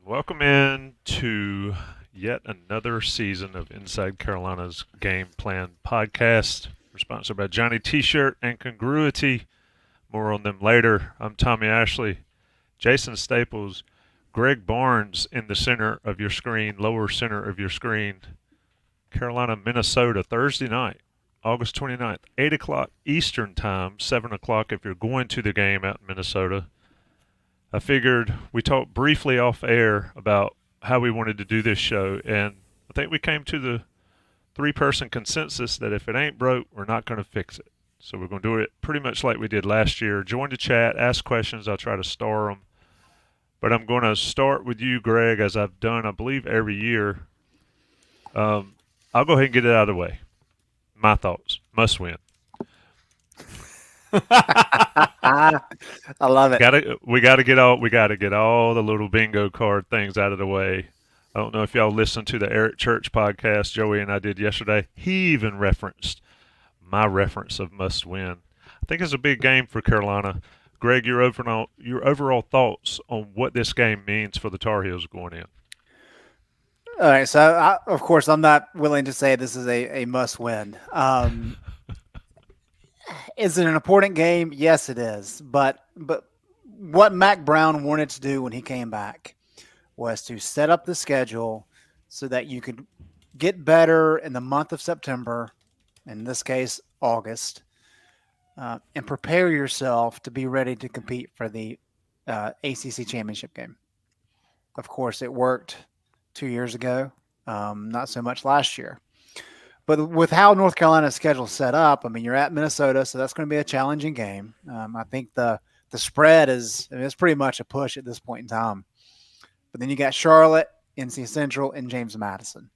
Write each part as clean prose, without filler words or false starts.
Welcome in to yet another season of Inside Carolina's Game Plan podcast. We're sponsored by Johnny T-Shirt and Congruity. More on them later. I'm Tommy Ashley. Jason Staples, Greg Barnes in the center of your screen, lower center of your screen. Carolina, Minnesota, Thursday night, August 29th, 8 o'clock Eastern Time, 7 o'clock if you're going to the game out in Minnesota. I figured we talked briefly off air about how we wanted to do this show, and I think we came to the three-person consensus that if it ain't broke, we're not going to fix it. So we're going to do it pretty much like we did last year. Join the chat, ask questions. I'll try to star them. But I'm going to start with you, Greg, as I've done, I believe, every year. I'll go ahead and get it out of the way. My thoughts. Must win. I love it. We gotta get all the little bingo card things out of the way. I don't know if y'all listened to the Eric Church podcast Joey and I did yesterday. He even referenced my reference of must win. I think it's a big game for Carolina. Greg, your overall thoughts on what this game means for the Tar Heels going in. All right, so of course I'm not willing to say this is a must win. Is it an important game? Yes, it is. But what Mack Brown wanted to do when he came back was to set up the schedule so that you could get better in the month of September, in this case August, and prepare yourself to be ready to compete for the ACC championship game. Of course, it worked 2 years ago, not so much last year. But with how North Carolina's schedule set up, I mean, you're at Minnesota, so that's going to be a challenging game. I think the spread it's pretty much a push at this point in time. But then you got Charlotte, NC Central, and James Madison.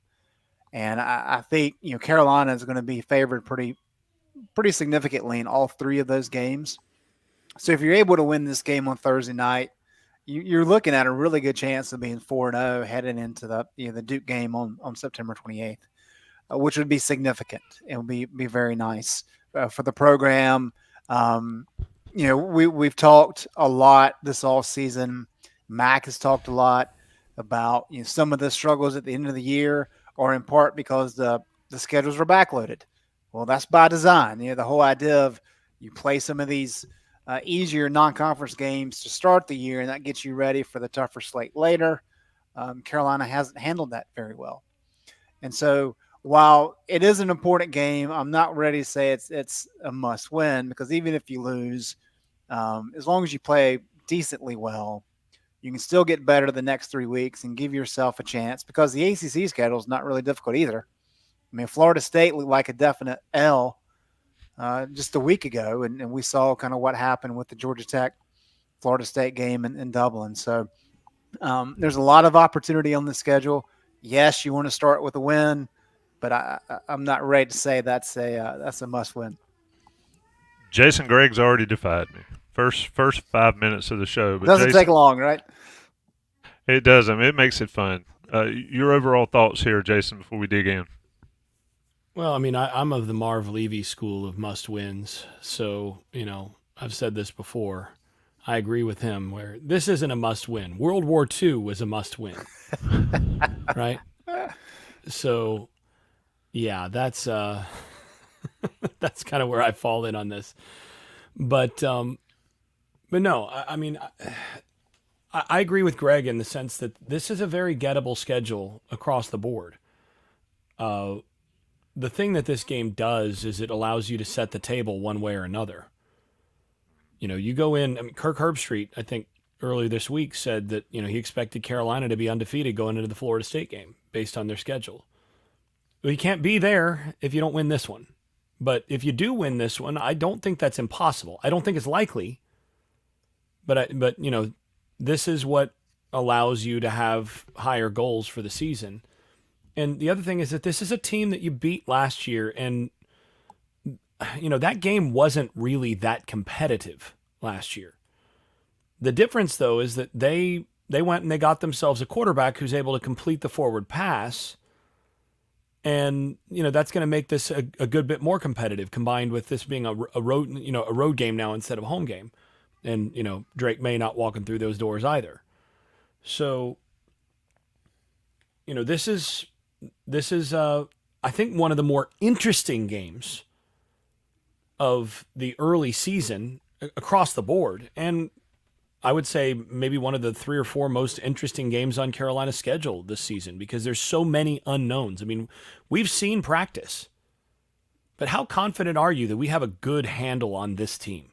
And I think Carolina is going to be favored pretty significantly in all three of those games. So if you're able to win this game on Thursday night, you're looking at a really good chance of being 4-0 heading into the Duke game on September 28th. Which would be significant. It would be very nice for the program. We've talked a lot this all season. Mack has talked a lot about some of the struggles at the end of the year are in part because the schedules were backloaded. Well, that's by design. The whole idea of you play some of these easier non-conference games to start the year, and that gets you ready for the tougher slate later. Carolina hasn't handled that very well. And so while it is an important game, I'm not ready to say it's a must win, because even if you lose, as long as you play decently well, you can still get better the next 3 weeks and give yourself a chance, because the ACC schedule is not really difficult either. I mean, Florida State looked like a definite L just a week ago, and we saw kind of what happened with the Georgia Tech Florida State game in Dublin. So there's a lot of opportunity on the schedule. Yes, you want to start with a win, but I'm not ready to say that's a must win. Jason Gregg's already defied me. First 5 minutes of the show. But doesn't take long, right? It does. I mean, it makes it fun. Your overall thoughts here, Jason, before we dig in. Well, I mean, I'm of the Marv Levy school of must wins. So, I've said this before. I agree with him where this isn't a must win. World War II was a must win. Right? So, yeah, that's that's kind of where I fall in on this. But no, I mean, I agree with Greg in the sense that this is a very gettable schedule across the board. The thing that this game does is it allows you to set the table one way or another. You go in, I mean, Kirk Herbstreit, I think earlier this week said that, he expected Carolina to be undefeated going into the Florida State game based on their schedule. Well, you can't be there if you don't win this one. But if you do win this one, I don't think that's impossible. I don't think it's likely. But this is what allows you to have higher goals for the season. And the other thing is that this is a team that you beat last year, and that game wasn't really that competitive last year. The difference, though, is that they went and they got themselves a quarterback who's able to complete the forward pass. And, that's going to make this a good bit more competitive, combined with this being a road game now instead of a home game. And, Drake May not walking through those doors either. So this is I think one of the more interesting games of the early season across the board, and I would say maybe one of the 3 or 4 most interesting games on Carolina's schedule this season because there's so many unknowns. I mean, we've seen practice, but how confident are you that we have a good handle on this team?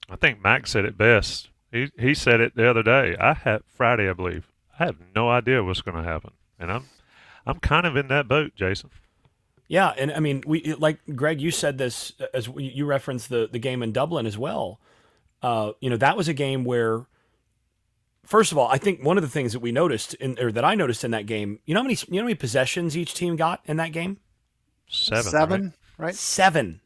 I think Mac said it best. He said it the other day. Friday, I believe. I have no idea what's going to happen, and I'm kind of in that boat, Jason. Yeah, and I mean, like Greg, you said this as you referenced the game in Dublin as well. That was a game where, first of all, I think one of the things that we noticed that I noticed in that game, you know how many possessions each team got in that game? 7, right? 7.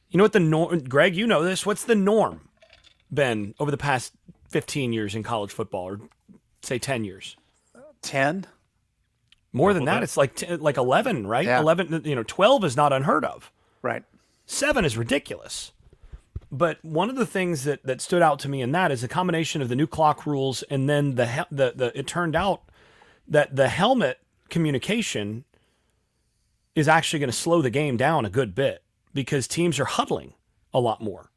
You know what the norm, Greg, you know this. What's the norm been over the past 15 years in college football, or say 10 years? 10. More than that, it's like 11, right? Yeah. 11, 12 is not unheard of. Right. 7 is ridiculous. But one of the things that stood out to me in that is a combination of the new clock rules, and then it turned out that the helmet communication is actually going to slow the game down a good bit because teams are huddling a lot more,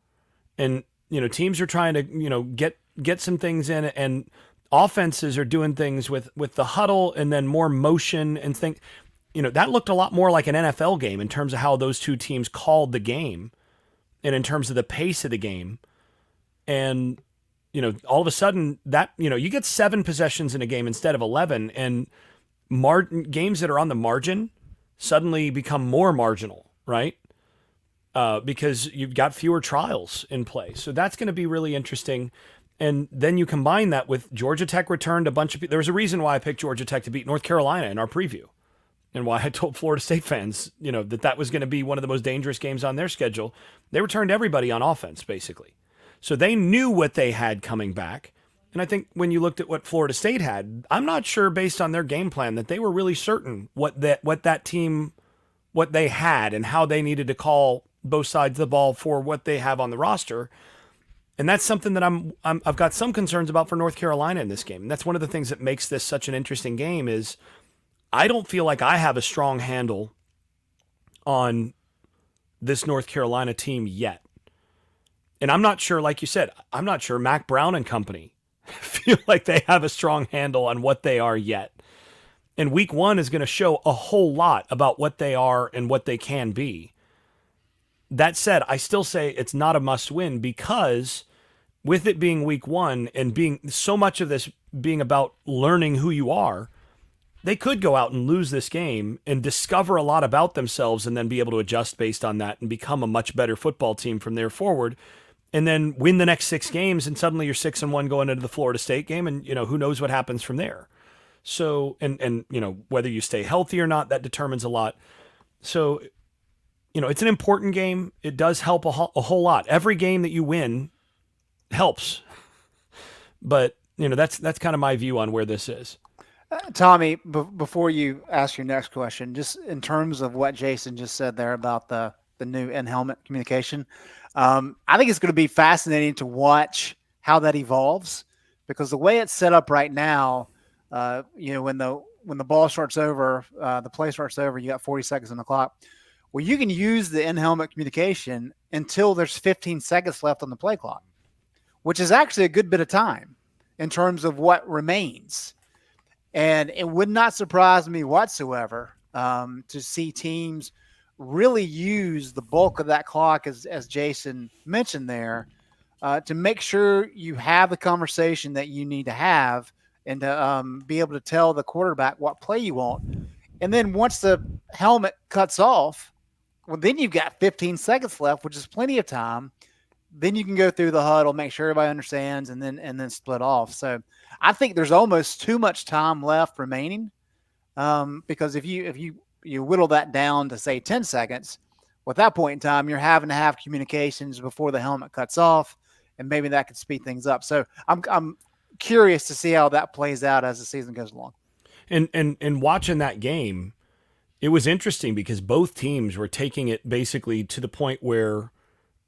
and teams are trying to get some things in, and offenses are doing things with the huddle and then more motion and think. That looked a lot more like an NFL game in terms of how those two teams called the game. And in terms of the pace of the game, and all of a sudden that you get 7 possessions in a game instead of 11, and games that are on the margin suddenly become more marginal, right? Because you've got fewer trials in play, so that's going to be really interesting. And then you combine that with Georgia Tech returned a bunch of. There was a reason why I picked Georgia Tech to beat North Carolina in our preview. And why I told Florida State fans, that was going to be one of the most dangerous games on their schedule. They returned everybody on offense, basically. So they knew what they had coming back. And I think when you looked at what Florida State had, I'm not sure based on their game plan that they were really certain what that team, what they had and how they needed to call both sides of the ball for what they have on the roster. And that's something that I've got some concerns about for North Carolina in this game. And that's one of the things that makes this such an interesting game is I don't feel like I have a strong handle on this North Carolina team yet. And I'm not sure, like you said, I'm not sure Mack Brown and company feel like they have a strong handle on what they are yet. And week 1 is going to show a whole lot about what they are and what they can be. That said, I still say it's not a must win because with it being week 1 and being so much of this being about learning who you are, they could go out and lose this game and discover a lot about themselves and then be able to adjust based on that and become a much better football team from there forward and then win the next 6 games and suddenly you're 6-1 going into the Florida State game and who knows what happens from there. So and whether you stay healthy or not, that determines a lot. So it's an important game. It does help a whole lot. Every game that you win helps. But that's kind of my view on where this is. Tommy, before you ask your next question, just in terms of what Jason just said there about the new in-helmet communication, I think it's going to be fascinating to watch how that evolves because the way it's set up right now, when the ball starts over, the play starts over, you got 40 seconds on the clock. Well, you can use the in-helmet communication until there's 15 seconds left on the play clock, which is actually a good bit of time in terms of what remains. And it would not surprise me whatsoever to see teams really use the bulk of that clock, as Jason mentioned there, to make sure you have the conversation that you need to have and to be able to tell the quarterback what play you want. And then once the helmet cuts off, well, then you've got 15 seconds left, which is plenty of time. Then you can go through the huddle, make sure everybody understands, and then split off. So I think there's almost too much time left remaining because if you whittle that down to say 10 seconds, well, at that point in time, you're having to have communications before the helmet cuts off, and maybe that could speed things up. So I'm curious to see how that plays out as the season goes along. And watching that game, it was interesting because both teams were taking it basically to the point where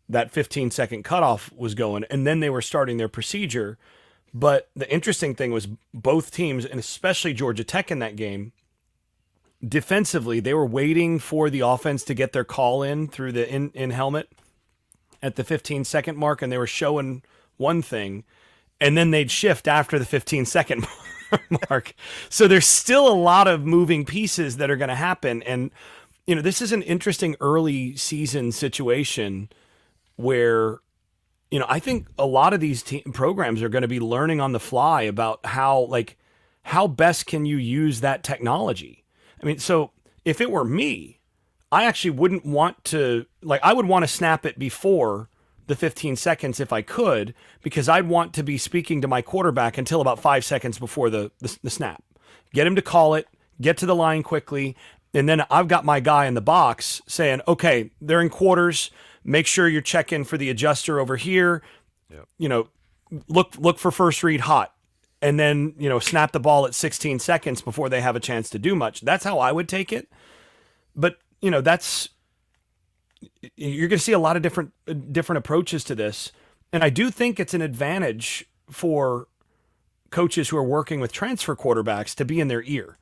that 15-second cutoff was going, and then they were starting their procedure. But the interesting thing was both teams, and especially Georgia Tech in that game, defensively, they were waiting for the offense to get their call in through the in helmet at the 15-second mark, and they were showing one thing, and then they'd shift after the 15-second mark. So there's still a lot of moving pieces that are going to happen. And, this is an interesting early season situation where, I think a lot of these programs are going to be learning on the fly about how best can you use that technology. I mean, so if it were me, I actually wouldn't want to, I would want to snap it before the 15 seconds if I could, because I'd want to be speaking to my quarterback until about 5 seconds before the snap. Get him to call it, get to the line quickly, and then I've got my guy in the box saying, okay, they're in quarters, make sure you're checking for the adjuster over here. Yep. Look for first read hot. And then, snap the ball at 16 seconds before they have a chance to do much. That's how I would take it. But, you're going to see a lot of different approaches to this. And I do think it's an advantage for coaches who are working with transfer quarterbacks to be in their ear,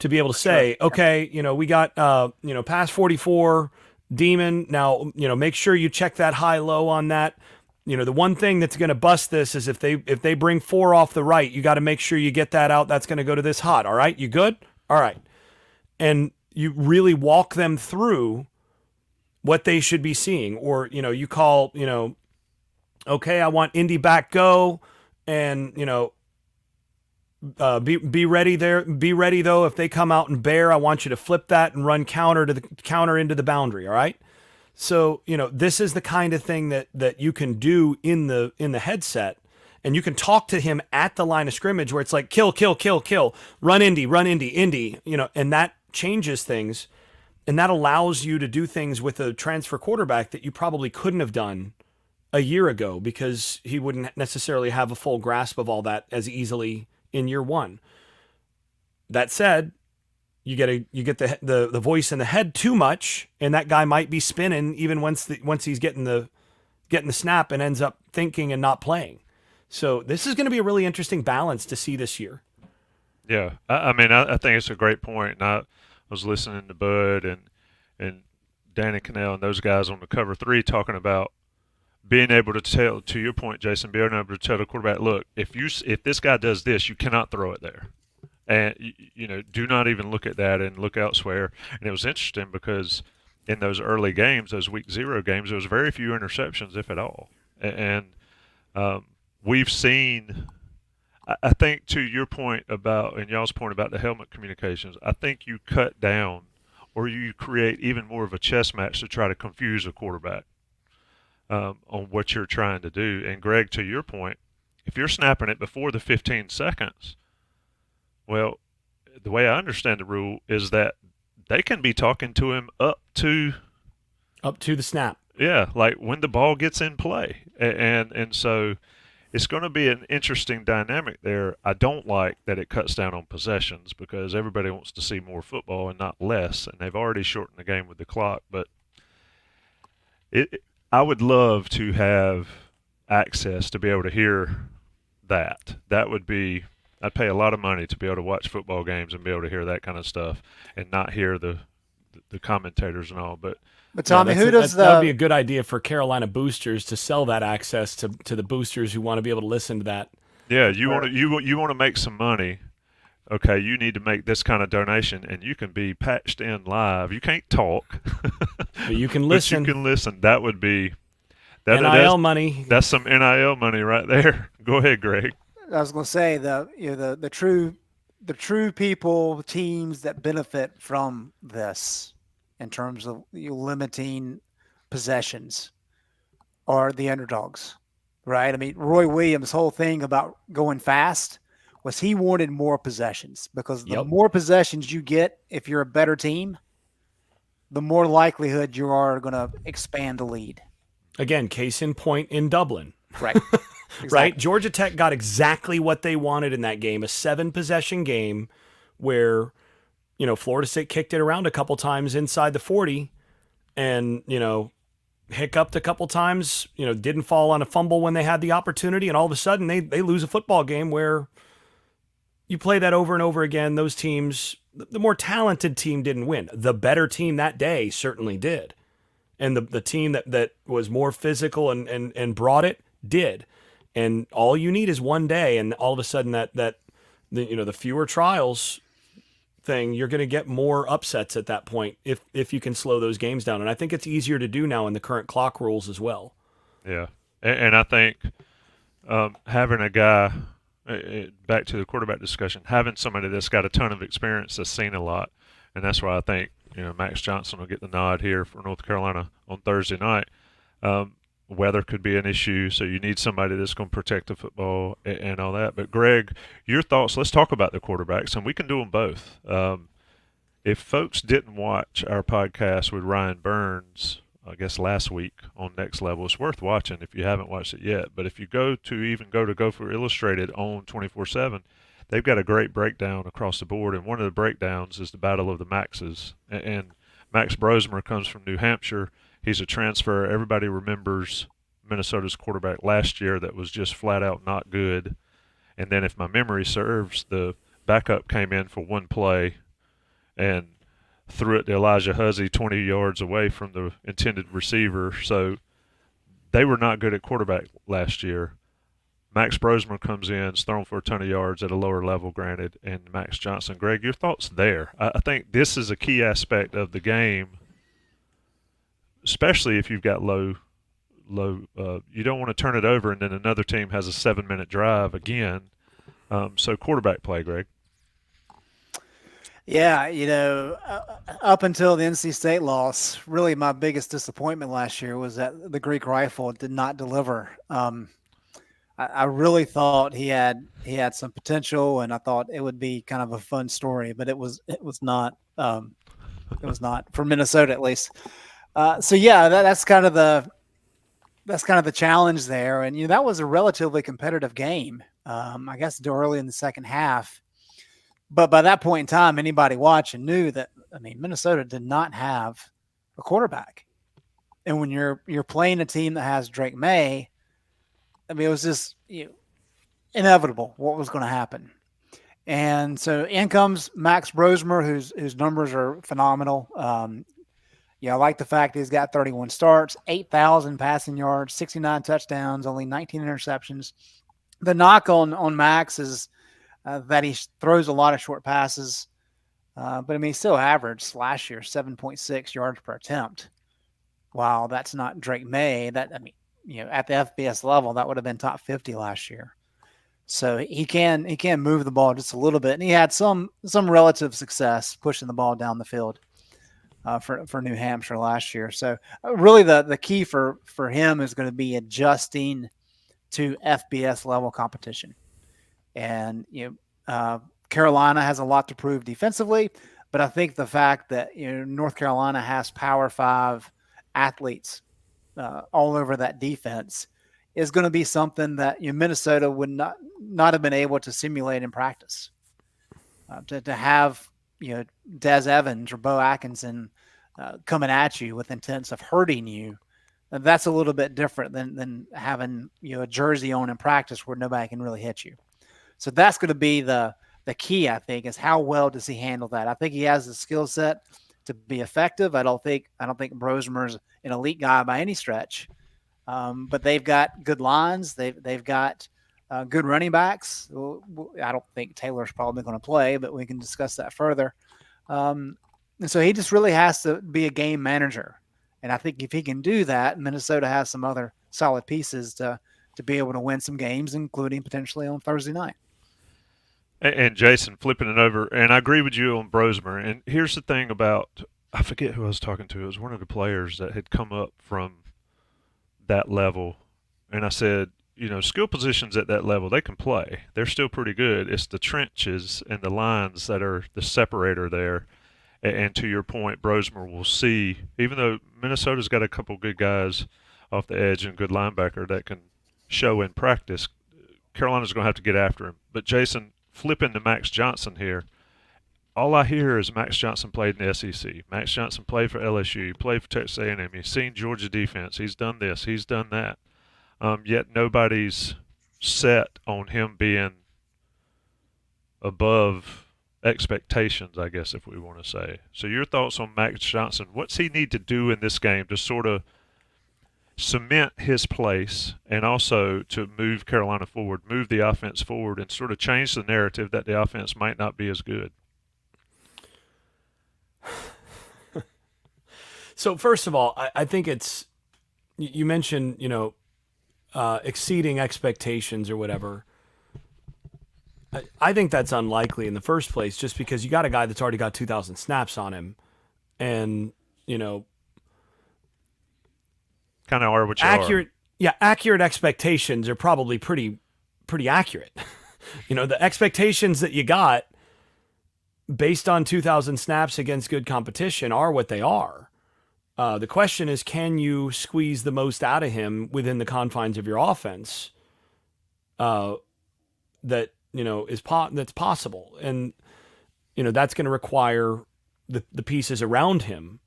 to be able to say, okay, we got, pass 44 Demon. Now, make sure you check that high-low on that. The one thing that's going to bust this is if they bring 4 off the right, you got to make sure you get that out. That's going to go to this hot. All right. You good? All right. And you really walk them through what they should be seeing. Or, you call, okay, I want Indy back go, and, be ready there. Be ready though. If they come out and bear, I want you to flip that and run counter into the boundary. All right. So, this is the kind of thing that you can do in the headset, and you can talk to him at the line of scrimmage where it's like, kill, run Indy, and that changes things. And that allows you to do things with a transfer quarterback that you probably couldn't have done a year ago, because he wouldn't necessarily have a full grasp of all that as easily in year one. That said, you get the voice in the head too much, and that guy might be spinning even once he's getting the snap and ends up thinking and not playing. So this is going to be a really interesting balance to see this year. Yeah, I mean, I think it's a great point. And I was listening to Bud and Danny Cannell and those guys on the Cover 3 talking about being able to tell, to your point, Jason, being able to tell the quarterback, look, if this guy does this, you cannot throw it there. And, do not even look at that and look elsewhere. And it was interesting because in those early games, those week 0 games, there was very few interceptions, if at all. And we've seen, I think, to your point about, and y'all's point about the helmet communications, I think you cut down or you create even more of a chess match to try to confuse a quarterback on what you're trying to do. And, Greg, to your point, if you're snapping it before the 15 seconds, well, the way I understand the rule is that they can be talking to him up to the snap. Yeah, like when the ball gets in play. And so it's going to be an interesting dynamic there. I don't like that it cuts down on possessions because everybody wants to see more football and not less, and they've already shortened the game with the clock. But I would love to have access to be able to hear that. That would be – I'd pay a lot of money to be able to watch football games and be able to hear that kind of stuff and not hear the commentators and all. But Tommy, that would be a good idea for Carolina boosters to sell that access to the boosters who want to be able to listen to that. Yeah, you want to make some money. Okay, you need to make this kind of donation, and you can be patched in live. You can't talk, but you can listen. But you can listen. That would be NIL money. That's some NIL money right there. Go ahead, Greg. I was going to say the true people, teams that benefit from this in terms of limiting possessions are the underdogs, right? I mean, Roy Williams' whole thing about going fast was he wanted more possessions because the more possessions you get, if you're a better team, the more likelihood you are going to expand the lead. Again, case in point in Dublin. Right. Exactly. Right? Georgia Tech got exactly what they wanted in that game, a 7-possession game where, Florida State kicked it around a couple times inside the 40 and, hiccuped a couple times, didn't fall on a fumble when they had the opportunity, and all of a sudden they lose a football game where you play that over and over again. Those teams, the more talented team didn't win. The better team that day certainly did. And the team that was more physical and brought it did. And all you need is one day, and all of a sudden the fewer trials thing, you're going to get more upsets at that point if you can slow those games down. And I think it's easier to do now in the current clock rules as well. Yeah, and I think having a guy, back to the quarterback discussion, having somebody that's got a ton of experience, that's seen a lot, and that's why I think Max Johnson will get the nod here for North Carolina on Thursday night. Weather could be an issue, so you need somebody that's going to protect the football and all that. But, Greg, your thoughts, let's talk about the quarterbacks, and we can do them both. If folks didn't watch our podcast with Ryan Burns, I guess last week on Next Level, it's worth watching if you haven't watched it yet. But if you go to Gopher Illustrated on 24/7, they've got a great breakdown across the board, and one of the breakdowns is the Battle of the Maxes. And Max Brosmer comes from New Hampshire. He's a transfer. Everybody remembers Minnesota's quarterback last year that was just flat out not good. And then if my memory serves, the backup came in for one play and threw it to Elijah Huzzy 20 yards away from the intended receiver. So they were not good at quarterback last year. Max Brosmer comes in, is thrown for a ton of yards at a lower level, granted, and Max Johnson. Greg, your thoughts there? I think this is a key aspect of the game, especially if you've got low. You don't want to turn it over and then another team has a 7-minute drive again. So quarterback play, Greg. Yeah, up until the NC State loss, really my biggest disappointment last year was that the Greek Rifle did not deliver. I really thought he had some potential, and I thought it would be kind of a fun story, but it was not. It was not for Minnesota, at least. So yeah, that's kind of the challenge there, and that was a relatively competitive game. I guess early in the second half, but by that point in time, anybody watching knew that Minnesota did not have a quarterback, and when you're playing a team that has Drake May, it was just inevitable what was going to happen. And so in comes Max Brosmer, whose numbers are phenomenal. I like the fact that he's got 31 starts, 8,000 passing yards, 69 touchdowns, only 19 interceptions. The knock on Max is that he throws a lot of short passes, but he still averaged last year 7.6 yards per attempt. While that's not Drake May, at the FBS level, that would have been top 50 last year. So he can move the ball just a little bit, and he had some relative success pushing the ball down the field for New Hampshire last year. So really the key for him is going to be adjusting to FBS level competition. And Carolina has a lot to prove defensively, but I think the fact that North Carolina has Power 5 athletes all over that defense is going to be something that Minnesota would not have been able to simulate in practice. To have Des Evans or Bo Atkinson coming at you with intents of hurting you, that's a little bit different than having a jersey on in practice where nobody can really hit you. So that's going to be the key, I think, is how well does he handle that. I think he has the skill set to be effective. I don't think Brosmer's an elite guy by any stretch, but they've got good lines. They've got good running backs. I don't think Taylor's probably going to play, but we can discuss that further. And so he just really has to be a game manager. And I think if he can do that, Minnesota has some other solid pieces to be able to win some games, including potentially on Thursday night. And Jason, flipping it over, and I agree with you on Brosmer. And here's the thing about, I forget who I was talking to. It was one of the players that had come up from that level. And I said, skill positions at that level, they can play. They're still pretty good. It's the trenches and the lines that are the separator there. And to your point, Brosmer will see, even though Minnesota's got a couple good guys off the edge and good linebacker that can show in practice, Carolina's going to have to get after him. But Jason, flipping to Max Johnson here, all I hear is Max Johnson played in the SEC. Max Johnson played for LSU. He played for Texas A&M. He's seen Georgia defense. He's done this. He's done that. Yet nobody's set on him being above expectations, I guess, if we want to say. So your thoughts on Max Johnson? What's he need to do in this game to sort of cement his place and also to move Carolina forward, move the offense forward, and sort of change the narrative that the offense might not be as good? So first of all, I think it's, you mentioned, exceeding expectations or whatever. I think that's unlikely in the first place, just because you got a guy that's already got 2,000 snaps on him, and kind of are what you accurate. are. Yeah, accurate expectations are probably pretty accurate. The expectations that you got based on 2,000 snaps against good competition are what they are. The question is, can you squeeze the most out of him within the confines of your offense? That that's possible, and that's going to require the pieces around him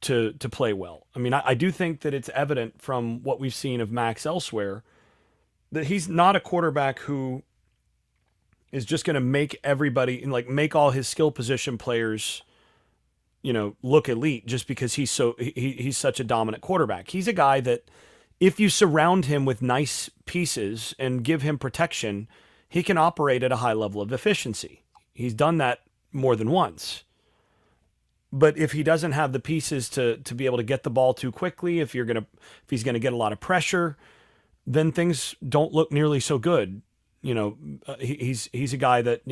to play well. I mean, I do think that it's evident from what we've seen of Max elsewhere that he's not a quarterback who is just going to make everybody, make all his skill position players look elite just because he's such a dominant quarterback. He's a guy that if you surround him with nice pieces and give him protection, he can operate at a high level of efficiency. He's done that more than once. But if he doesn't have the pieces to be able to get the ball too quickly, if he's going to get a lot of pressure, then things don't look nearly so good. He's a guy that,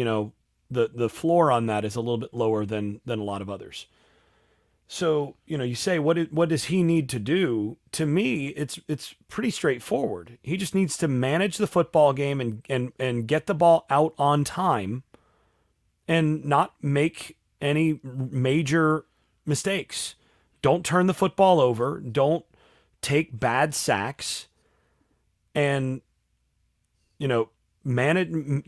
the floor on that is a little bit lower than a lot of others. So, you say, what does he need to do? To me, it's pretty straightforward. He just needs to manage the football game and get the ball out on time and not make any major mistakes. Don't turn the football over. Don't take bad sacks, and,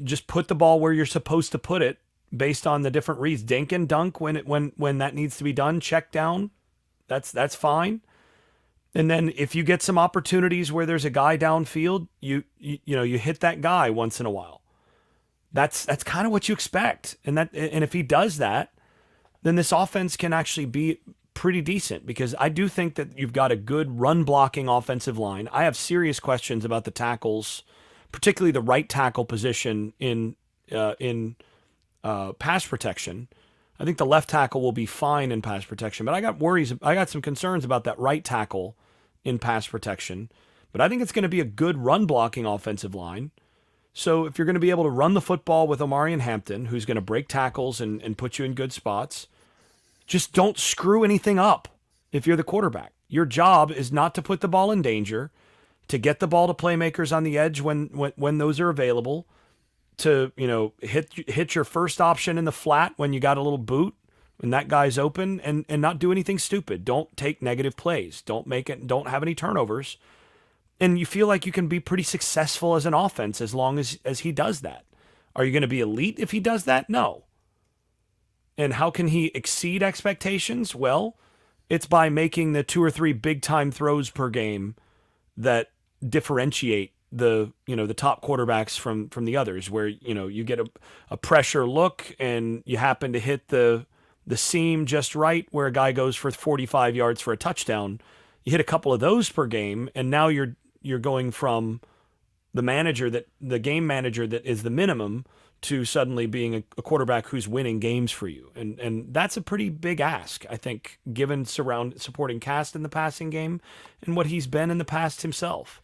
just put the ball where you're supposed to put it, based on the different reads. Dink and dunk when that needs to be done. Check down. That's fine. And then if you get some opportunities where there's a guy downfield, you hit that guy once in a while. That's kind of what you expect. And if he does that, then this offense can actually be pretty decent, because I do think that you've got a good run blocking offensive line. I have serious questions about the tackles, particularly the right tackle position in pass protection. I think the left tackle will be fine in pass protection, but I got some concerns about that right tackle in pass protection. But I think it's going to be a good run blocking offensive line. So if you're going to be able to run the football with Omari and Hampton, who's going to break tackles and put you in good spots, just don't screw anything up. If you're the quarterback, your job is not to put the ball in danger, to get the ball to playmakers on the edge when those are available, to hit your first option in the flat when you got a little boot, when that guy's open, and not do anything stupid. Don't take negative plays. Don't have any turnovers. And you feel like you can be pretty successful as an offense as long as he does that. Are you going to be elite if he does that? No. And how can he exceed expectations? Well, it's by making the 2 or 3 big time throws per game that differentiate the top quarterbacks from the others, where you get a pressure look and you happen to hit the seam just right where a guy goes for 45 yards for a touchdown. You hit a couple of those per game, and now you're going from the game manager that is the minimum to suddenly being a quarterback who's winning games for you. And that's a pretty big ask, I think, given supporting cast in the passing game and what he's been in the past himself.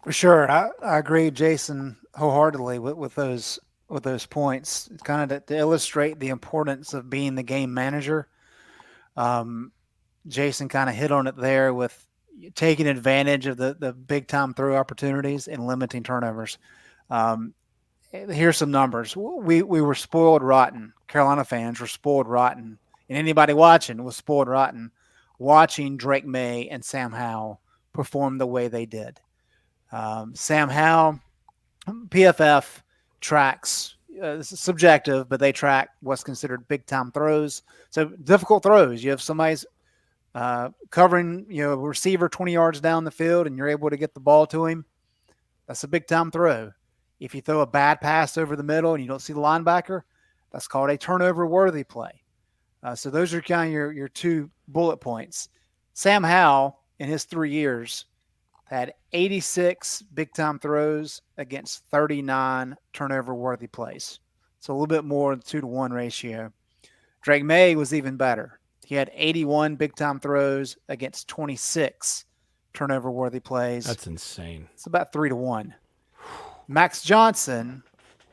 For sure. I agree, Jason, wholeheartedly with those points. It's kind of to illustrate the importance of being the game manager. Jason kind of hit on it there with taking advantage of the big time throw opportunities and limiting turnovers. Here's some numbers. We were spoiled rotten. Carolina fans were spoiled rotten, and anybody watching was spoiled rotten watching Drake May and Sam Howell perform the way they did. Sam Howell, PFF tracks this is subjective, but they track what's considered big time throws. So difficult throws. You have somebody's covering, a receiver 20 yards down the field, and you're able to get the ball to him. That's a big time throw. If you throw a bad pass over the middle and you don't see the linebacker, that's called a turnover worthy play. So those are kind of your 2 bullet points. Sam Howell, in his 3 years, had 86 big-time throws against 39 turnover-worthy plays. So a little bit more than 2-to-1 ratio. Drake May was even better. He had 81 big-time throws against 26 turnover-worthy plays. That's insane. It's about 3-to-1. Max Johnson,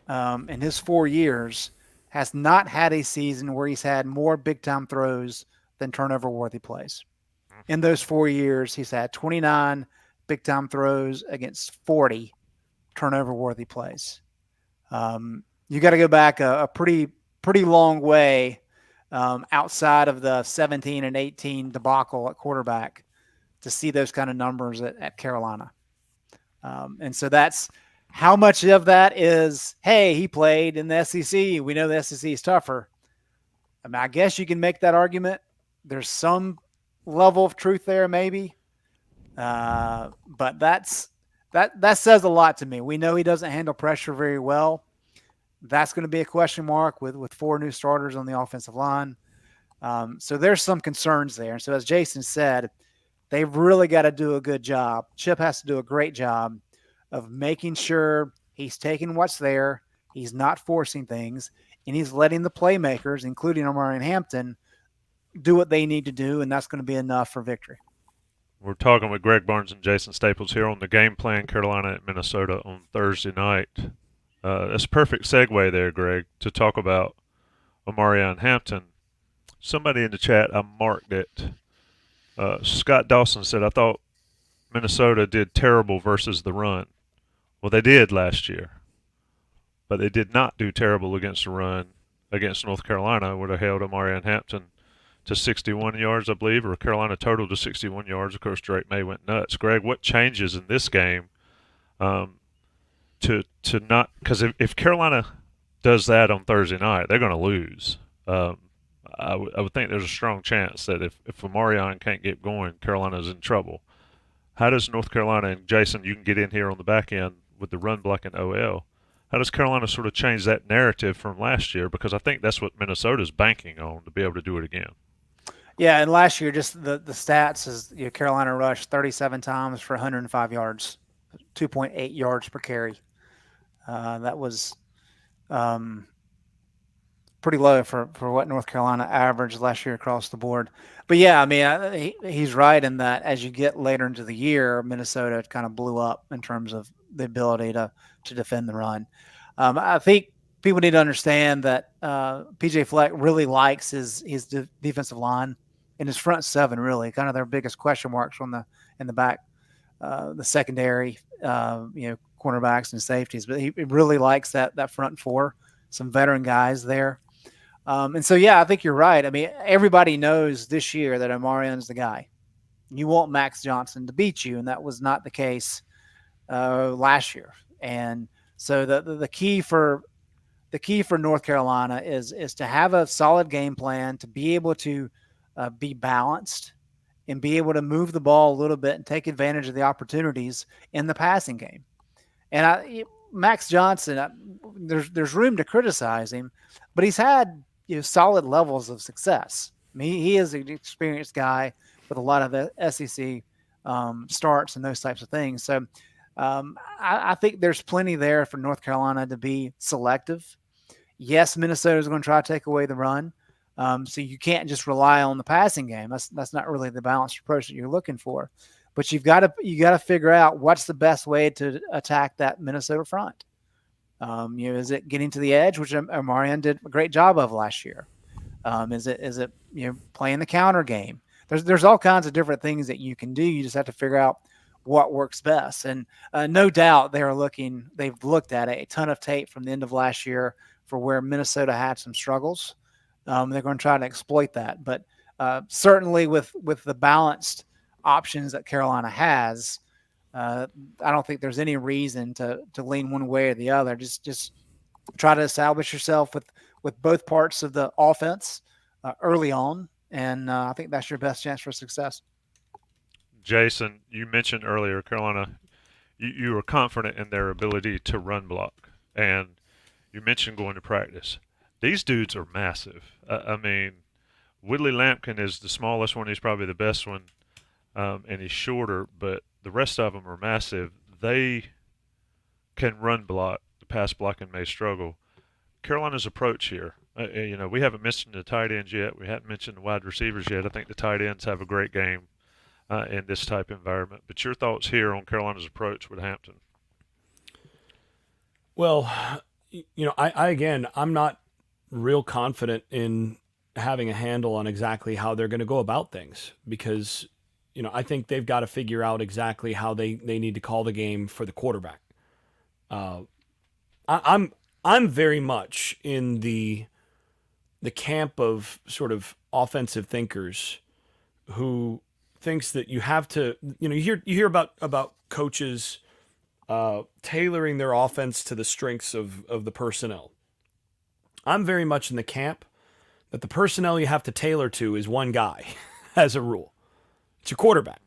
in his 4 years, has not had a season where he's had more big-time throws than turnover-worthy plays. In those 4 years, he's had 29 big-time throws against 40 turnover-worthy plays. You got to go back a pretty long way outside of the 17 and 18 debacle at quarterback to see those kind of numbers at Carolina. And so that's how much of that is, hey, he played in the SEC. We know the SEC is tougher. I mean, I guess you can make that argument. There's some level of truth there, maybe. But that says a lot to me. We know he doesn't handle pressure very well. That's going to be a question mark with 4 new starters on the offensive line. So there's some concerns there. So as Jason said, they've really got to do a good job. Chip has to do a great job of making sure he's taking what's there, he's not forcing things, and he's letting the playmakers, including Omari and Hampton, do what they need to do, and that's going to be enough for victory. We're talking with Greg Barnes and Jason Staples here on the game plan, Carolina at Minnesota on Thursday night. That's a perfect segue there, Greg, to talk about Omari and Hampton. Somebody in the chat, I marked it. Scott Dawson said, I thought Minnesota did terrible versus the run. Well, they did last year, but they did not do terrible against the run against North Carolina, where they held Omari and Hampton to 61 yards, I believe, or Carolina total to 61 yards. Of course, Drake May went nuts. Greg, what changes in this game to not – because if Carolina does that on Thursday night, they're going to lose. I would think there's a strong chance that if Omarion can't get going, Carolina's in trouble. How does North Carolina – and Jason, you can get in here on the back end with the run block and OL. How does Carolina sort of change that narrative from last year? Because I think that's what Minnesota's banking on to be able to do it again. Yeah, and last year, just the stats is Carolina rushed 37 times for 105 yards, 2.8 yards per carry. That was pretty low for what North Carolina averaged last year across the board. But yeah, I mean, he's right in that as you get later into the year, Minnesota kind of blew up in terms of the ability to defend the run. I think people need to understand that PJ Fleck really likes his defensive line and his front seven, really kind of their biggest question marks in the back, the secondary, cornerbacks and safeties. But he really likes that front four, some veteran guys there. And so, yeah, I think you're right. I mean, everybody knows this year that Omarion's the guy. You want Max Johnson to beat you, and that was not the case last year. And so the key for North Carolina is to have a solid game plan, to be able to be balanced and be able to move the ball a little bit and take advantage of the opportunities in the passing game. And Max Johnson, there's room to criticize him, but he's had solid levels of success. I mean, he is an experienced guy with a lot of the SEC starts and those types of things. So I think there's plenty there for North Carolina to be selective. Yes, Minnesota is going to try to take away the run. So you can't just rely on the passing game. That's not really the balanced approach that you're looking for. But you got to figure out what's the best way to attack that Minnesota front. Is it getting to the edge, which Omarion did a great job of last year? Is it playing the counter game? There's all kinds of different things that you can do. You just have to figure out what works best. And no doubt they've looked at a ton of tape from the end of last year for where Minnesota had some struggles. They're going to try to exploit that. But certainly with the balanced options that Carolina has, I don't think there's any reason to lean one way or the other. Just try to establish yourself with both parts of the offense early on, and I think that's your best chance for success. Jason, you mentioned earlier Carolina. You were confident in their ability to run block, and you mentioned going to practice. These dudes are massive. I mean, Woodley Lampkin is the smallest one. He's probably the best one, and he's shorter. But the rest of them are massive. They can run block. The pass blocking may struggle. Carolina's approach here. We haven't mentioned the tight ends yet. We haven't mentioned the wide receivers yet. I think the tight ends have a great game in this type of environment. But your thoughts here on Carolina's approach with Hampton? Well, I'm not real confident in having a handle on exactly how they're going to go about things because, I think they've got to figure out exactly how they need to call the game for the quarterback. I'm very much in the camp of sort of offensive thinkers who thinks that you have to, you hear about coaches tailoring their offense to the strengths of the personnel. I'm very much in the camp that the personnel you have to tailor to is one guy as a rule. It's your quarterback.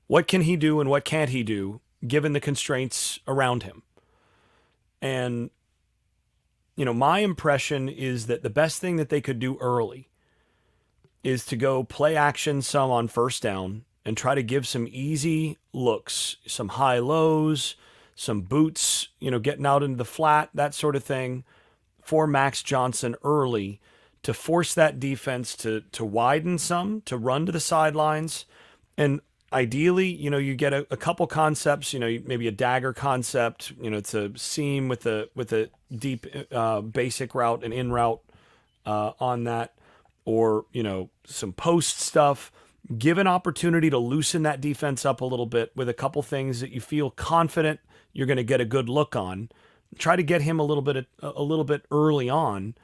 What can he do and what can't he do given the constraints around him? And, my impression is that the best thing that they could do early is to go play action some on first down and try to give some easy looks, some high lows, some boots, getting out into the flat, that sort of thing for Max Johnson early to force that defense to widen some, to run to the sidelines. And ideally, you get a couple concepts, maybe a dagger concept, it's a seam with a deep basic route and in route on that, or, some post stuff. Give an opportunity to loosen that defense up a little bit with a couple things that you feel confident you're going to get a good look on. Try to get him a little bit early on.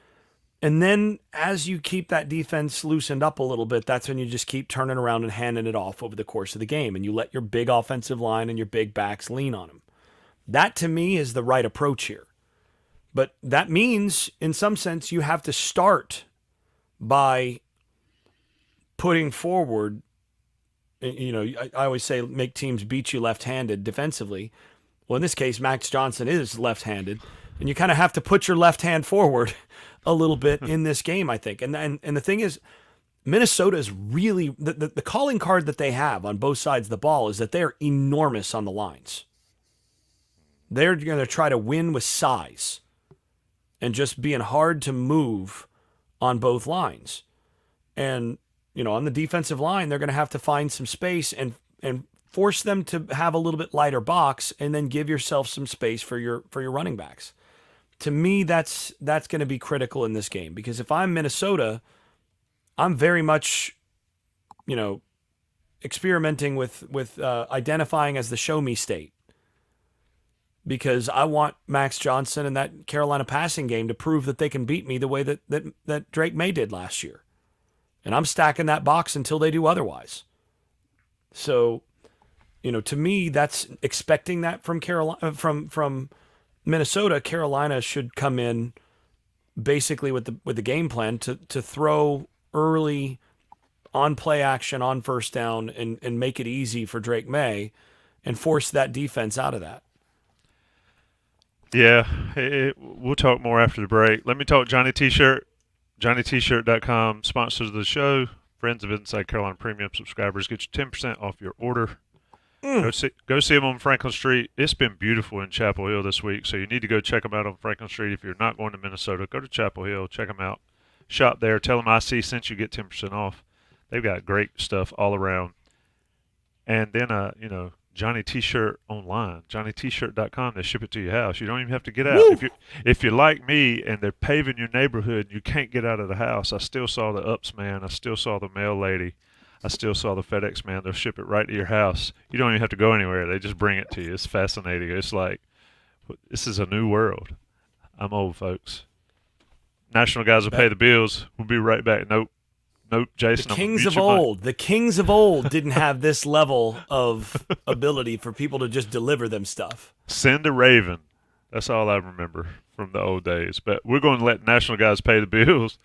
And then as you keep that defense loosened up a little bit, that's when you just keep turning around and handing it off over the course of the game. And you let your big offensive line and your big backs lean on him. That to me is the right approach here. But that means in some sense you have to start by putting forward, I always say make teams beat you left-handed defensively. Well, in this case, Max Johnson is left-handed, and you kind of have to put your left hand forward a little bit in this game, I think. And the thing is, Minnesota is really the calling card that they have on both sides of the ball is that they're enormous on the lines. They're going to try to win with size and just being hard to move on both lines. And, on the defensive line, they're going to have to find some space and force them to have a little bit lighter box and then give yourself some space for your running backs. To me, that's going to be critical in this game because if I'm Minnesota, I'm very much, experimenting with identifying as the show me state because I want Max Johnson and that Carolina passing game to prove that they can beat me the way that Drake May did last year. And I'm stacking that box until they do otherwise. So, to me, that's expecting that from Carolina, from Minnesota. Carolina should come in basically with the game plan to throw early on play action on first down and make it easy for Drake May and force that defense out of that. Yeah, we'll talk more after the break. Let me talk Johnny T-Shirt. JohnnyT-Shirt.com, sponsors of the show. Friends of Inside Carolina Premium subscribers get you 10% off your order. Go see them on Franklin Street. It's been beautiful in Chapel Hill this week, so you need to go check them out on Franklin Street. If you're not going to Minnesota, go to Chapel Hill, check them out. Shop there. Tell them IC sent you, get 10% off. They've got great stuff all around. And then, Johnny T-Shirt online, JohnnyT-Shirt.com. They ship it to your house. You don't even have to get out. Woo! If you're like me and they're paving your neighborhood, and you can't get out of the house. I still saw the UPS man. I still saw the mail lady. I still saw the FedEx man. They'll ship it right to your house. You don't even have to go anywhere. They just bring it to you. It's fascinating. It's like this is a new world. I'm old, folks. National guys will pay the bills. We'll be right back. Nope, Jason. The kings of old didn't have this level of ability for people to just deliver them stuff. Send a raven. That's all I remember from the old days. But we're going to let national guys pay the bills.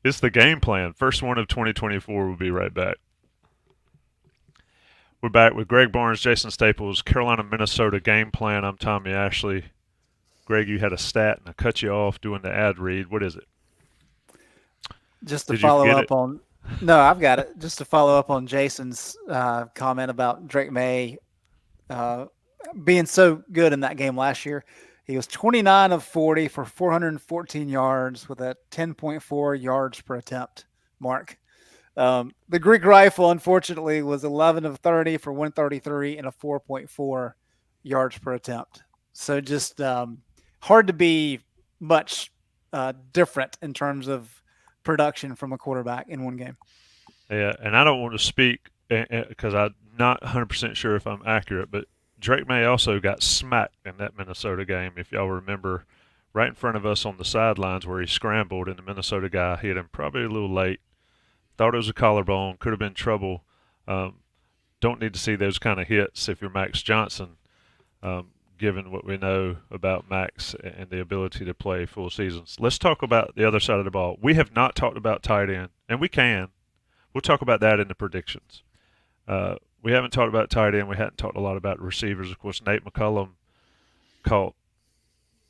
It's the game plan. First one of 2024. We'll be right back. We're back with Greg Barnes, Jason Staples, Carolina, Minnesota game plan. I'm Tommy Ashley. Greg, you had a stat, and I cut you off doing the ad read. What is it? Just to Did you follow forget up it? on – no, I've got it. Just to follow up on Jason's comment about Drake May being so good in that game last year. He was 29 of 40 for 414 yards with a 10.4 yards per attempt mark. The Greek Rifle, unfortunately, was 11 of 30 for 133 and a 4.4 yards per attempt. So just hard to be much different in terms of production from a quarterback in one game. Yeah, and I don't want to speak because I'm not 100% sure if I'm accurate, but Drake May also got smacked in that Minnesota game, if y'all remember, right in front of us on the sidelines where he scrambled and the Minnesota guy hit him probably a little late. Thought it was a collarbone, could have been trouble. Don't need to see those kind of hits if you're Max Johnson, given what we know about Max and the ability to play full seasons. Let's talk about the other side of the ball. We have not talked about tight end, and we can. We'll talk about that in the predictions. We haven't talked about tight end. We hadn't talked a lot about receivers. Of course, Nate McCullum caught,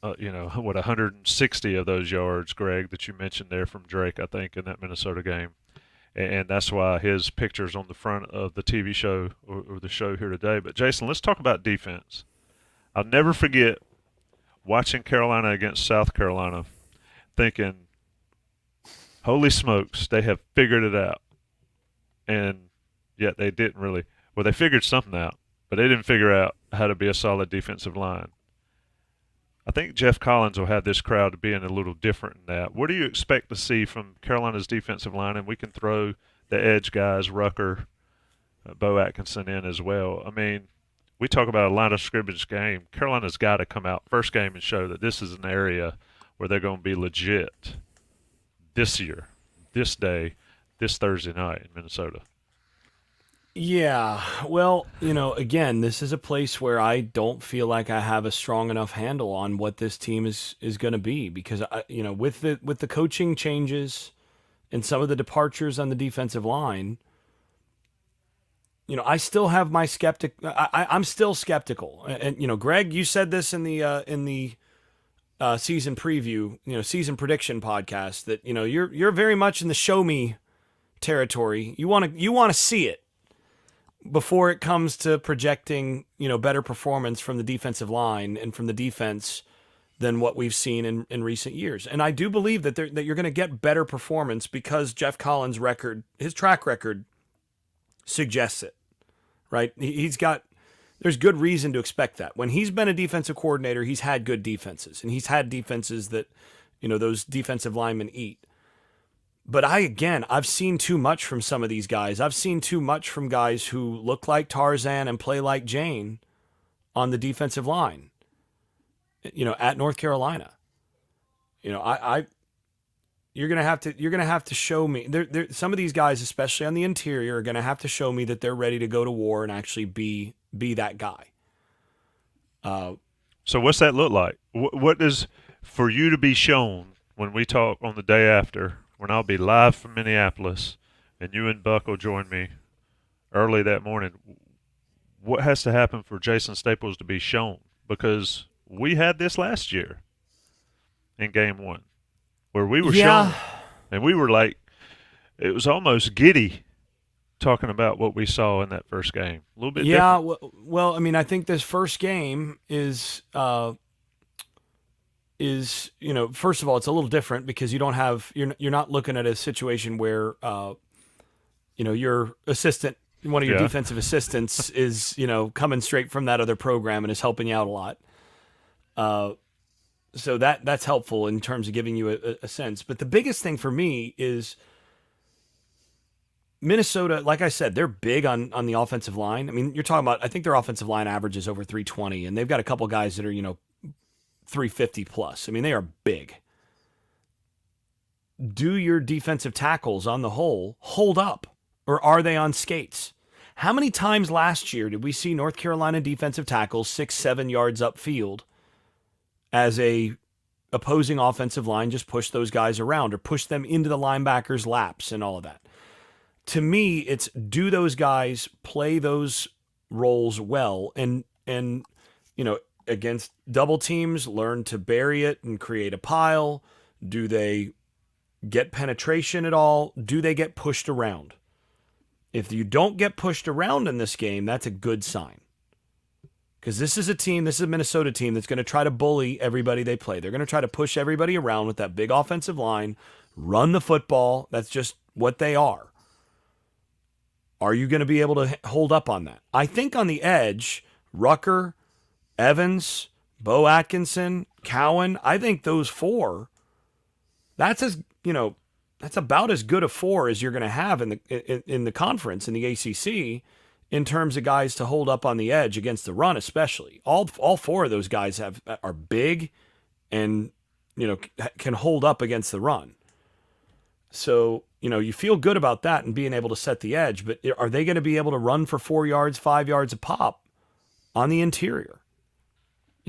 160 of those yards, Greg, that you mentioned there from Drake, I think, in that Minnesota game. And that's why his picture's on the front of the TV show or the show here today. But, Jason, let's talk about defense. I'll never forget watching Carolina against South Carolina thinking, holy smokes, they have figured it out. And yet they didn't really. Well, they figured something out, but they didn't figure out how to be a solid defensive line. I think Geoff Collins will have this crowd being a little different than that. What do you expect to see from Carolina's defensive line? And we can throw the edge guys, Rucker, Bo Atkinson in as well. I mean, we talk about a line of scrimmage game. Carolina's got to come out first game and show that this is an area where they're going to be legit this year, this day, this Thursday night in Minnesota. Yeah, well, again, this is a place where I don't feel like I have a strong enough handle on what this team is going to be because with the coaching changes and some of the departures on the defensive line, I still have my skeptic. I'm still skeptical, and Greg, you said this in the season preview, season prediction podcast that you're very much in the show me territory. You want to see it before it comes to projecting, better performance from the defensive line and from the defense than what we've seen in recent years. And I do believe that you're going to get better performance because Geoff Collins' his track record suggests it, right? There's good reason to expect that. When he's been a defensive coordinator, he's had good defenses and he's had defenses that, those defensive linemen eat. But I've seen too much from some of these guys. I've seen too much from guys who look like Tarzan and play like Jane on the defensive line, at North Carolina. You're going to have to show me some of these guys, especially on the interior, are going to have to show me that they're ready to go to war and actually be that guy. So what's that look like? What is for you to be shown when we talk on the day after, when I'll be live from Minneapolis and you and Buck will join me early that morning? What has to happen for Jason Staples to be shown? Because we had this last year in game one where we were shown and we were like, it was almost giddy talking about what we saw in that first game. A little bit different. Well, I mean, I think this first game is first of all, it's a little different because you're not looking at a situation where your assistant, one of your defensive assistants is coming straight from that other program and is helping you out a lot. So that's helpful in terms of giving you a sense. But the biggest thing for me is Minnesota. Like I said, they're big on the offensive line. I mean, you're talking about, I think their offensive line average is over 320, and they've got a couple guys that are 350 plus. I mean, they are big. Do your defensive tackles on the whole hold up, or are they on skates? How many times last year did we see North Carolina defensive tackles 6-7 yards upfield as a opposing offensive line just push those guys around or push them into the linebackers' laps and all of that. To me, it's do those guys play those roles well and against double teams, learn to bury it and create a pile? Do they get penetration at all? Do they get pushed around? If you don't get pushed around in this game, that's a good sign. Because this is a Minnesota team that's going to try to bully everybody they play. They're going to try to push everybody around with that big offensive line, run the football. That's just what they are. Are you going to be able to hold up on that? I think on the edge, Rucker, Evans, Bo Atkinson, Cowan, I think those four, that's about as good a four as you're going to have in the conference, in the ACC, in terms of guys to hold up on the edge against the run, especially. All four of those guys are big and can hold up against the run. So, you feel good about that and being able to set the edge, but are they going to be able to run for 4 yards, 5 yards a pop on the interior?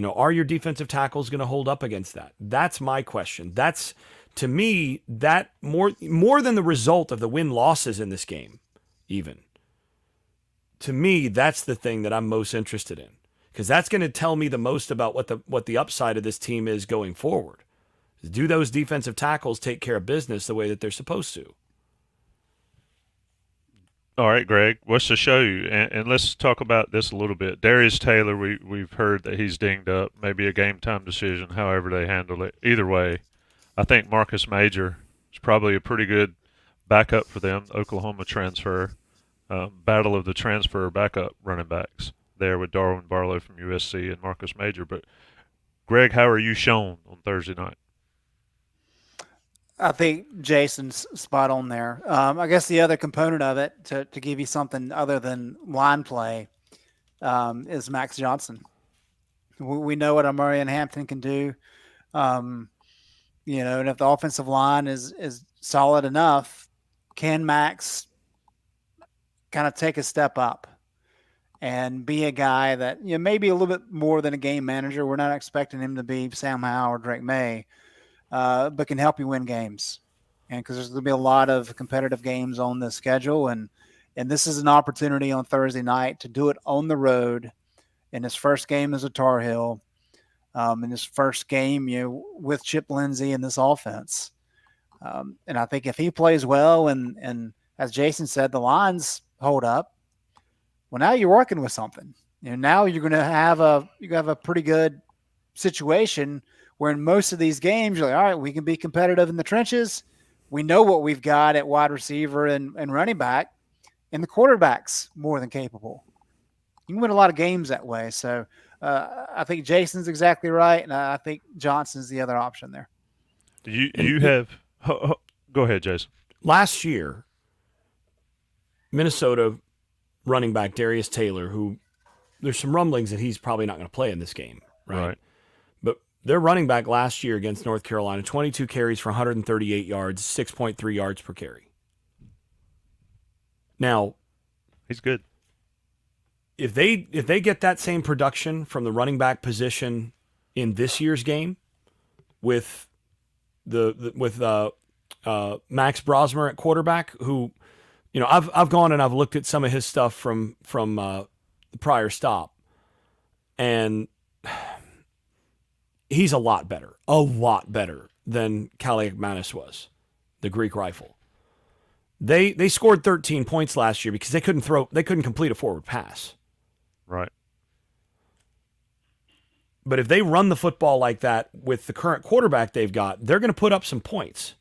Are your defensive tackles going to hold up against that? That's my question. That's, to me, that more than the result of the win-losses in this game, even. To me, that's the thing that I'm most interested in, because that's going to tell me the most about what the upside of this team is going forward. Do those defensive tackles take care of business the way that they're supposed to? All right, Greg, what's to show you? And let's talk about this a little bit. Darius Taylor, we've heard that he's dinged up, maybe a game-time decision, however they handle it. Either way, I think Marcus Major is probably a pretty good backup for them, Oklahoma transfer. Battle of the transfer backup running backs there with Darwin Barlow from USC and Marcus Major. But, Greg, how are you shown on Thursday night? I think Jason's spot on there. I guess the other component of it, to give you something other than line play, is Max Johnson. We know what Amari and Hampton can do. And if the offensive line is solid enough, can Max kind of take a step up and be a guy that, maybe a little bit more than a game manager. We're not expecting him to be Sam Howell or Drake May, but can help you win games. And because there's going to be a lot of competitive games on the schedule. And this is an opportunity on Thursday night to do it on the road in his first game as a Tar Heel, in his first game, with Chip Lindsey and this offense. And I think if he plays well and as Jason said, the lines hold up, well, now you're working with something. Now you're going to have a pretty good situation where in most of these games, you're like, all right, we can be competitive in the trenches. We know what we've got at wide receiver and running back, and the quarterback's more than capable. You can win a lot of games that way. So I think Jason's exactly right, and I think Johnson's the other option there. You have go ahead, Jason. Last year, Minnesota running back Darius Taylor, who there's some rumblings that he's probably not going to play in this game, right? But their running back last year against North Carolina, 22 carries for 138 yards, 6.3 yards per carry. Now, he's good. If they get that same production from the running back position in this year's game with Max Brosmer at quarterback, who I've gone and I've looked at some of his stuff from the prior stop, and he's a lot better than Kaliakmanis was, the Greek rifle. They scored 13 points last year because they couldn't complete a forward pass. Right. But if they run the football like that with the current quarterback they've got, they're going to put up some points.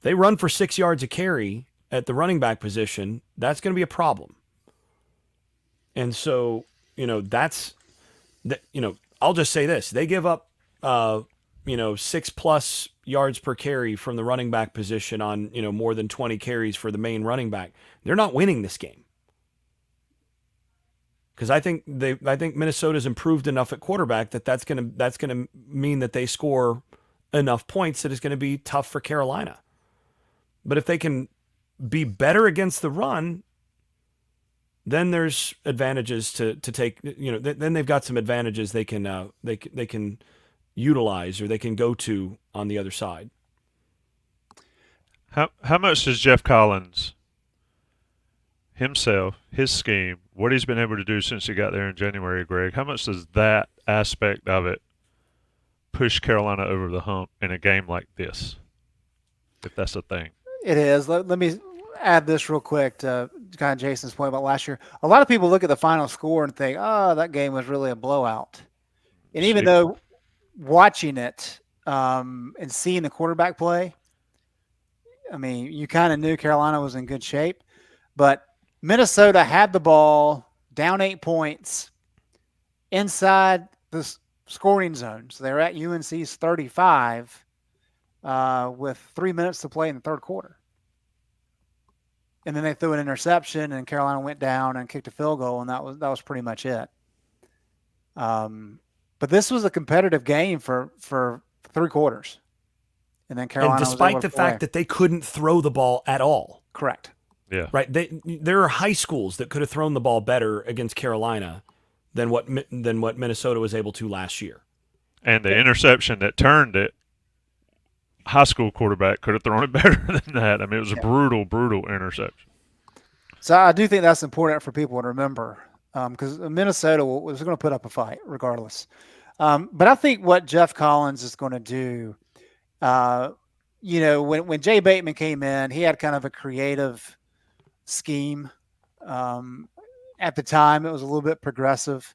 They run for 6 yards a carry at the running back position, that's going to be a problem. And so, I'll just say this. They give up, 6+ yards per carry from the running back position on, more than 20 carries for the main running back. They're not winning this game. Because I think Minnesota's improved enough at quarterback that's going to mean that they score enough points that it's going to be tough for Carolina. But if they can be better against the run, then there's advantages to take. Then they've got some advantages they can utilize or they can go to on the other side. How much does Geoff Collins himself, his scheme, what he's been able to do since he got there in January, Greg, how much does that aspect of it push Carolina over the hump in a game like this, if that's a thing? It is. Let me add this real quick to kind of Jason's point about last year. A lot of people look at the final score and think, oh, that game was really a blowout. And even though watching it and seeing the quarterback play, I mean, you kind of knew Carolina was in good shape. But Minnesota had the ball down 8 points inside the scoring zone. So they were at UNC's 35 with 3 minutes to play in the third quarter. And then they threw an interception, and Carolina went down and kicked a field goal, and that was pretty much it. But this was a competitive game for 3 quarters. And then Carolina, and despite the fact that they couldn't throw the ball at all. Correct. Yeah. Right. There are high schools that could have thrown the ball better against Carolina than what Minnesota was able to last year. And the interception that turned it, high school quarterback could have thrown it better than that. I mean, it was a brutal interception. So I do think that's important for people to remember because Minnesota was going to put up a fight regardless. But I think what Geoff Collins is going to do, when Jay Bateman came in, he had kind of a creative scheme. At the time, it was a little bit progressive.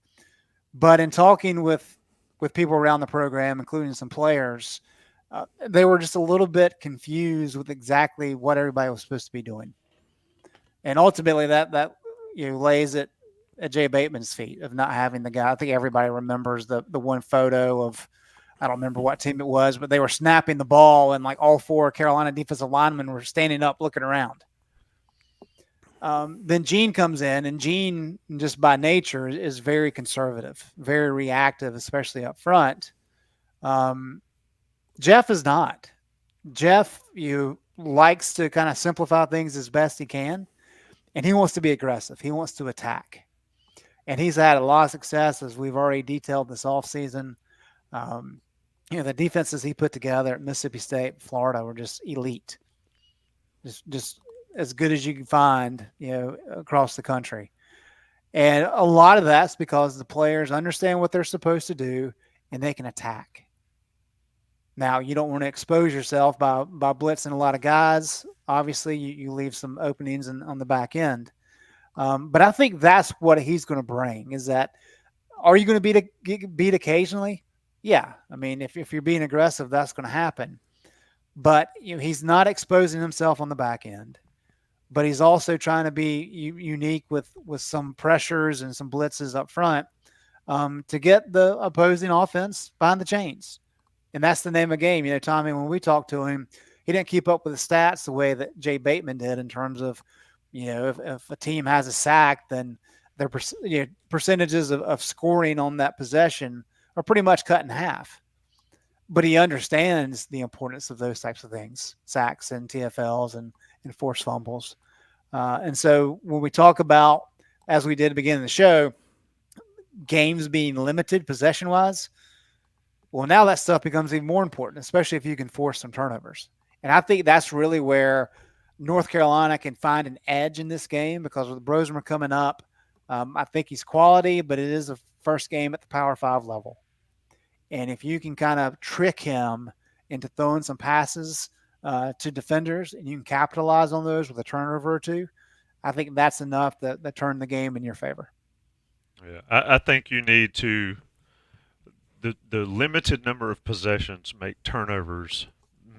But in talking with people around the program, including some players, they were just a little bit confused with exactly what everybody was supposed to be doing. And ultimately that lays it at Jay Bateman's feet of not having the guy. I think everybody remembers the one photo of, I don't remember what team it was, but they were snapping the ball and like all 4 Carolina defensive linemen were standing up looking around. Then Gene comes in, and Gene, just by nature, is very conservative, very reactive, especially up front. Geoff is not. Geoff likes to kind of simplify things as best he can, and he wants to be aggressive. He wants to attack. And he's had a lot of success, as we've already detailed this offseason. The defenses he put together at Mississippi State, Florida, were just elite. Just as good as you can find, across the country. And a lot of that's because the players understand what they're supposed to do and they can attack. Now, you don't want to expose yourself by blitzing a lot of guys. Obviously, you leave some openings on the back end. But I think that's what he's going to bring, is that, are you going to get beat occasionally? Yeah. I mean, if you're being aggressive, that's going to happen. But he's not exposing himself on the back end. But he's also trying to be unique with some pressures and some blitzes up front to get the opposing offense behind the chains. And that's the name of the game. Tommy, when we talked to him, he didn't keep up with the stats the way that Jay Bateman did in terms of, if a team has a sack, then their percentages of scoring on that possession are pretty much cut in half. But he understands the importance of those types of things, sacks and TFLs and forced fumbles. And so when we talk about, as we did at the beginning of the show, games being limited possession-wise, well, now that stuff becomes even more important, especially if you can force some turnovers. And I think that's really where North Carolina can find an edge in this game, because with Brosmer coming up, I think he's quality, but it is a first game at the Power 5 level. And if you can kind of trick him into throwing some passes to defenders, and you can capitalize on those with a turnover or two, I think that's enough that turn the game in your favor. Yeah, I think you need to the limited number of possessions make turnovers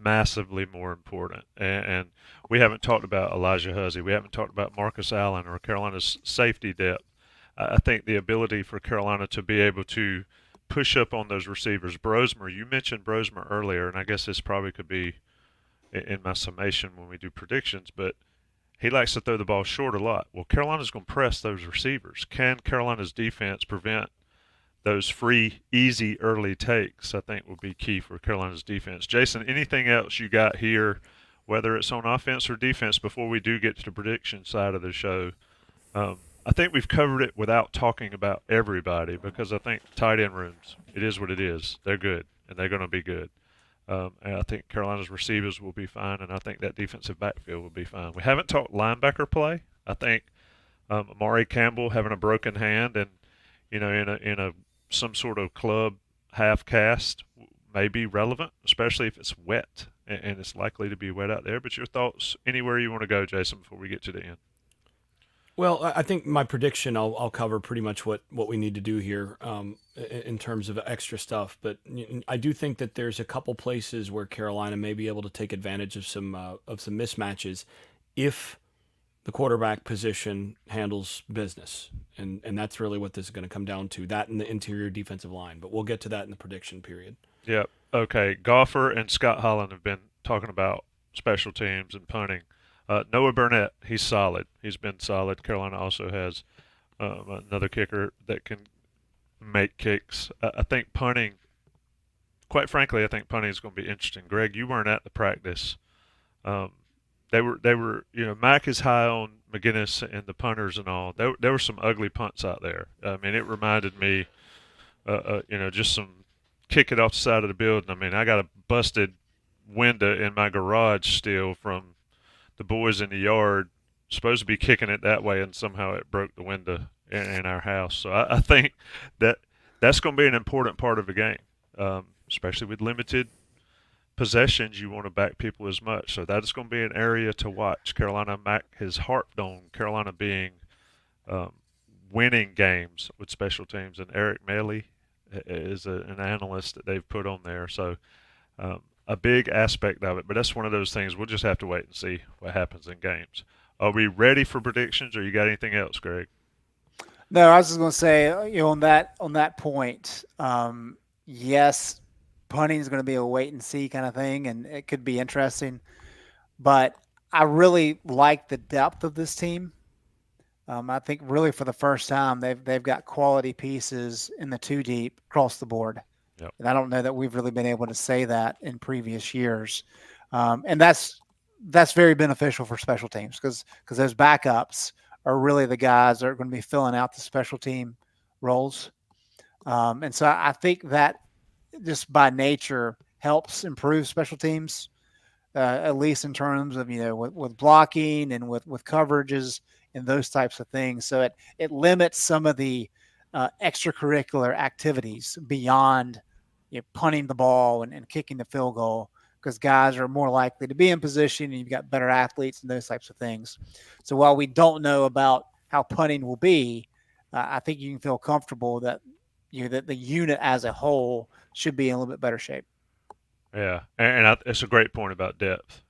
massively more important. And we haven't talked about Elijah Huzzy. We haven't talked about Marcus Allen or Carolina's safety depth. I think the ability for Carolina to be able to push up on those receivers. Brosmer, you mentioned Brosmer earlier, and I guess this probably could be in my summation when we do predictions, but he likes to throw the ball short a lot. Well, Carolina's going to press those receivers. Can Carolina's defense prevent those free, easy early takes? I think will be key for Carolina's defense. Jason, anything else you got here, whether it's on offense or defense, before we do get to the prediction side of the show, I think we've covered it without talking about everybody because I think tight end rooms, it is what it is. They're good, and they're going to be good. And I think Carolina's receivers will be fine, and I think that defensive backfield will be fine. We haven't talked linebacker play. I think Amari Campbell having a broken hand and in a some sort of club half cast may be relevant, especially if it's wet and it's likely to be wet out there. But your thoughts anywhere you want to go, Jason, before we get to the end. Well, I think my prediction, I'll cover pretty much what we need to do here in terms of extra stuff. But I do think that there's a couple places where Carolina may be able to take advantage of some mismatches if the quarterback position handles business. And that's really what this is going to come down to, that and the interior defensive line. But we'll get to that in the prediction period. Yep. Okay. Gopher and Scott Holland have been talking about special teams and punting. Noah Burnett, he's solid. He's been solid. Carolina also has another kicker that can make kicks. I think punting, quite frankly, I think punting is going to be interesting. Greg, you weren't at the practice. They were, Mack is high on McGinnis and the punters and all. There were some ugly punts out there. I mean, it reminded me, just some kick it off the side of the building. I mean, I got a busted window in my garage still from the boys in the yard supposed to be kicking it that way, and somehow it broke the window in our house. So I think that's going to be an important part of the game, especially with limited possessions. You want to back people as much. So that is going to be an area to watch. Mack has harped on Carolina being winning games with special teams, and Eric Meley is an analyst that they've put on there. So a big aspect of it, but that's one of those things we'll just have to wait and see what happens in games. Are we ready for predictions, or you got anything else, Greg? No, I was just going to say, on that point, yes, punting is going to be a wait and see kind of thing, and it could be interesting. But I really like the depth of this team. I think really for the first time they've got quality pieces in the two deep across the board. Yep. And I don't know that we've really been able to say that in previous years. And that's very beneficial for special teams because those backups are really the guys that are going to be filling out the special team roles. And so I think that just by nature helps improve special teams, at least in terms of, with blocking and with coverages and those types of things. So it limits some of the extracurricular activities beyond punting the ball and kicking the field goal, because guys are more likely to be in position and you've got better athletes and those types of things. So while we don't know about how punting will be, I think you can feel comfortable that that the unit as a whole should be in a little bit better shape. Yeah, and it's a great point about depth.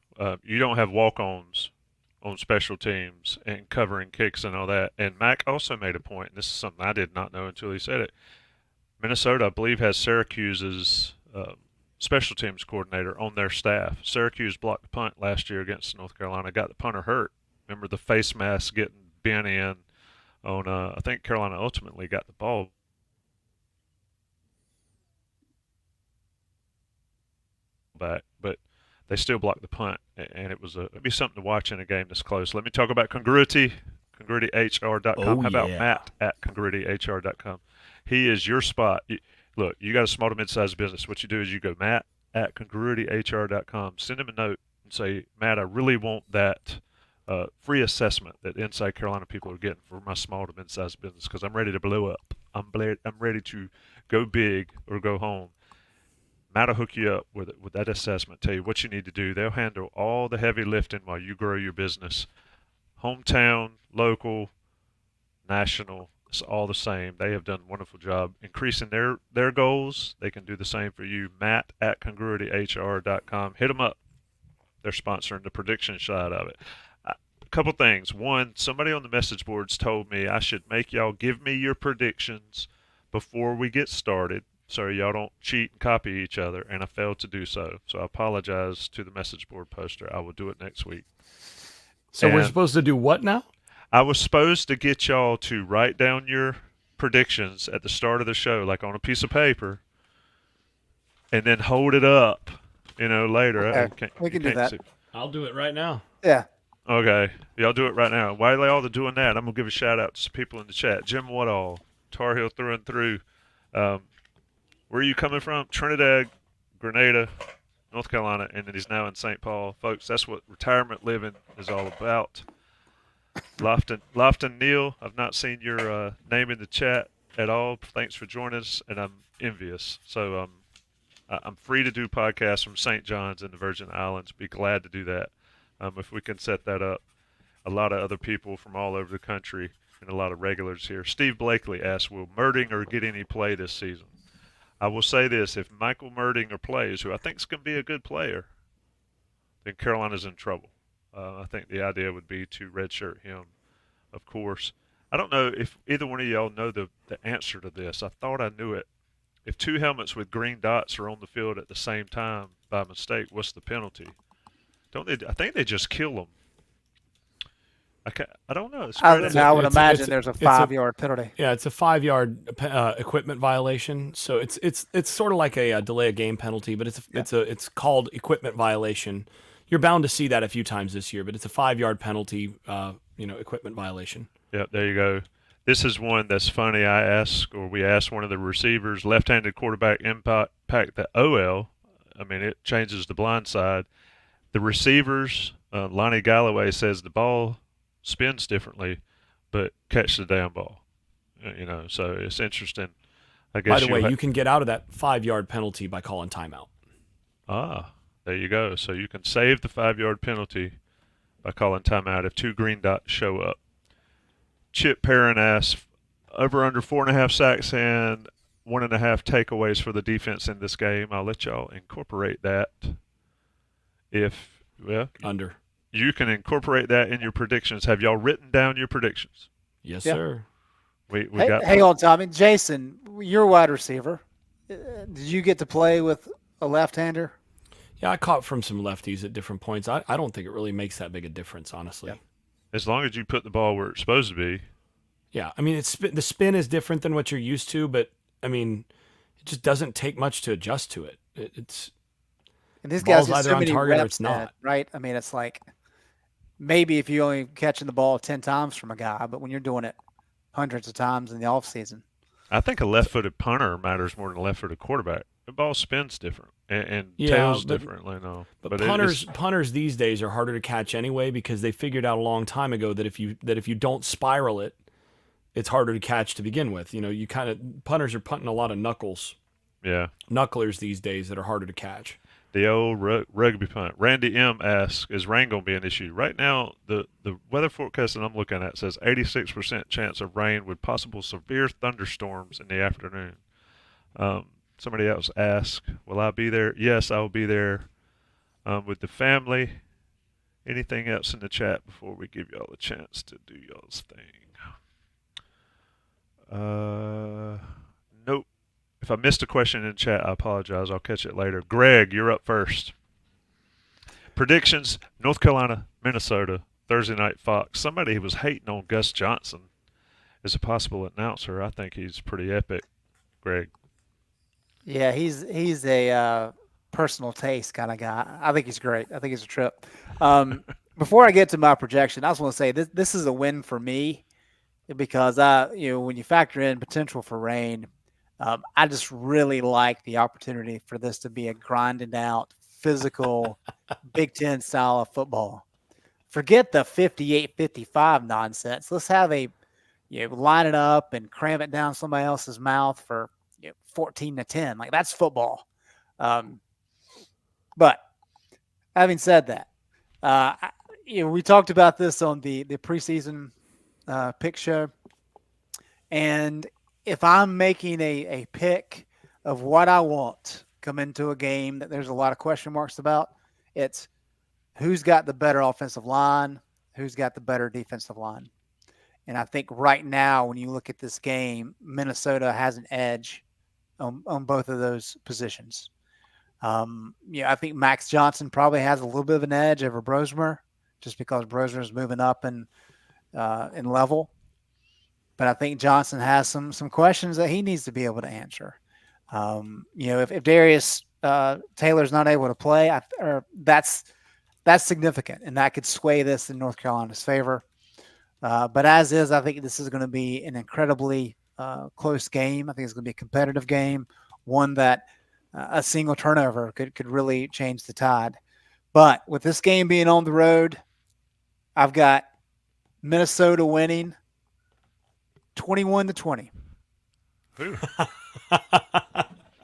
You don't have walk-ons on special teams and covering kicks and all that. And Mack also made a point, and this is something I did not know until he said it. Minnesota, I believe, has Syracuse's special teams coordinator on their staff. Syracuse blocked a punt last year against North Carolina, got the punter hurt. Remember the face mask getting bent in on, I think Carolina ultimately got the ball back, but they still blocked the punt, and it'd be something to watch in a game this close. Let me talk about congruityhr.com. Oh, How about yeah. Matt at congruityhr.com? He is your spot. Look, you got a small to mid-sized business. What you do is you go Matt at congruityhr.com. Send him a note and say, Matt, I really want that free assessment that Inside Carolina people are getting for my small to mid-sized business because I'm ready to blow up. I'm ready to go big or go home. Matt will hook you up with that assessment, tell you what you need to do. They'll handle all the heavy lifting while you grow your business. Hometown, local, national, it's all the same. They have done a wonderful job increasing their goals. They can do the same for you. Matt at congruityhr.com. Hit them up. They're sponsoring the prediction side of it. A couple things. One, somebody on the message boards told me I should make y'all give me your predictions before we get started so y'all don't cheat and copy each other, and I failed to do so. So I apologize to the message board poster. I will do it next week. So we're supposed to do what now? I was supposed to get y'all to write down your predictions at the start of the show, like on a piece of paper, and then hold it up, later. Okay. We can do that. I'll do it right now. Yeah. Okay, y'all do it right now. While they all are doing that, I'm gonna give a shout out to some people in the chat. Jim Woodall, Tar Heel through and through. Um, where are you coming from? Trinidad, Grenada, North Carolina, and then he's now in St. Paul. Folks, that's what retirement living is all about. Lofton Neal, I've not seen your name in the chat at all. Thanks for joining us, and I'm envious. So I'm free to do podcasts from St. John's in the Virgin Islands. Be glad to do that if we can set that up. A lot of other people from all over the country and a lot of regulars here. Steve Blakely asks, will Merdinger get any play this season? I will say this, if Michael Merdinger plays, who I think is going to be a good player, then Carolina's in trouble. I think the idea would be to redshirt him, of course. I don't know if either one of y'all know the answer to this. I thought I knew it. If two helmets with green dots are on the field at the same time by mistake, what's the penalty? Don't they? I think they just kill them. I don't know. I would imagine there's a 5-yard penalty. Yeah, it's a 5-yard equipment violation. So it's sort of like a delay of game penalty, but it's called equipment violation. You're bound to see that a few times this year, but it's a 5-yard penalty, equipment violation. Yeah, there you go. This is one that's funny. We asked one of the receivers, left-handed quarterback impact the OL. I mean, it changes the blind side. The receivers, Lonnie Galloway says the ball spins differently, but catch the damn ball. So it's interesting. I guess. By the way, you can get out of that 5-yard penalty by calling timeout. There you go. So you can save the 5-yard penalty by calling timeout if two green dots show up. Chip Perrin asks, over under 4.5 sacks and 1.5 takeaways for the defense in this game. I'll let y'all incorporate that. Under. You can incorporate that in your predictions. Have y'all written down your predictions? Yes, sir. Hang on, Tommy. Jason, you're a wide receiver. Did you get to play with a left-hander? Yeah, I caught from some lefties at different points. I don't think it really makes that big a difference, honestly. Yeah. As long as you put the ball where it's supposed to be. Yeah, I mean, the spin is different than what you're used to, but, I mean, it just doesn't take much to adjust to it. It's and these guys either so on many target reps or it's not. Right? I mean, it's like maybe if you're only catching the ball 10 times from a guy, but when you're doing it hundreds of times in the offseason. I think a left-footed punter matters more than a left-footed quarterback. The ball spins different and Yeah, tails but- differently. No, But punters these days are harder to catch anyway because they figured out a long time ago that if you don't spiral it, it's harder to catch to begin with. Punters are punting a lot of knucklers these days that are harder to catch. The old rugby punt. Randy M asks, is rain going to be an issue? Right now, the weather forecast that I'm looking at says 86% chance of rain with possible severe thunderstorms in the afternoon. Somebody else asked, will I be there? Yes, I will be there with the family. Anything else in the chat before we give y'all a chance to do y'all's thing? Nope. If I missed a question in chat, I apologize. I'll catch it later. Greg, you're up first. Predictions, North Carolina, Minnesota, Thursday night Fox. Somebody was hating on Gus Johnson as a possible announcer. I think he's pretty epic, Greg. Yeah, he's a personal taste kind of guy. I think he's great. I think he's a trip. Before I get to my projection, I just want to say this is a win for me because when you factor in potential for rain, I just really like the opportunity for this to be a grinded out, physical, Big Ten style of football. Forget the 58-55 nonsense. Let's have line it up and cram it down somebody else's mouth for 14-10. Like, that's football. But having said that, we talked about this on the preseason pick show, and if I'm making a pick of what I want come into a game that there's a lot of question marks about, it's who's got the better offensive line, who's got the better defensive line. And I think right now, when you look at this game, Minnesota has an edge on both of those positions. I think Max Johnson probably has a little bit of an edge over Brosmer just because Brosmer is moving up in level. But I think Johnson has some questions that he needs to be able to answer. If Darius Taylor's not able to play, that's that's significant, and that could sway this in North Carolina's favor. But as is, I think this is going to be an incredibly close game. I think it's going to be a competitive game, one that a single turnover could really change the tide. But with this game being on the road, I've got Minnesota winning 21-20.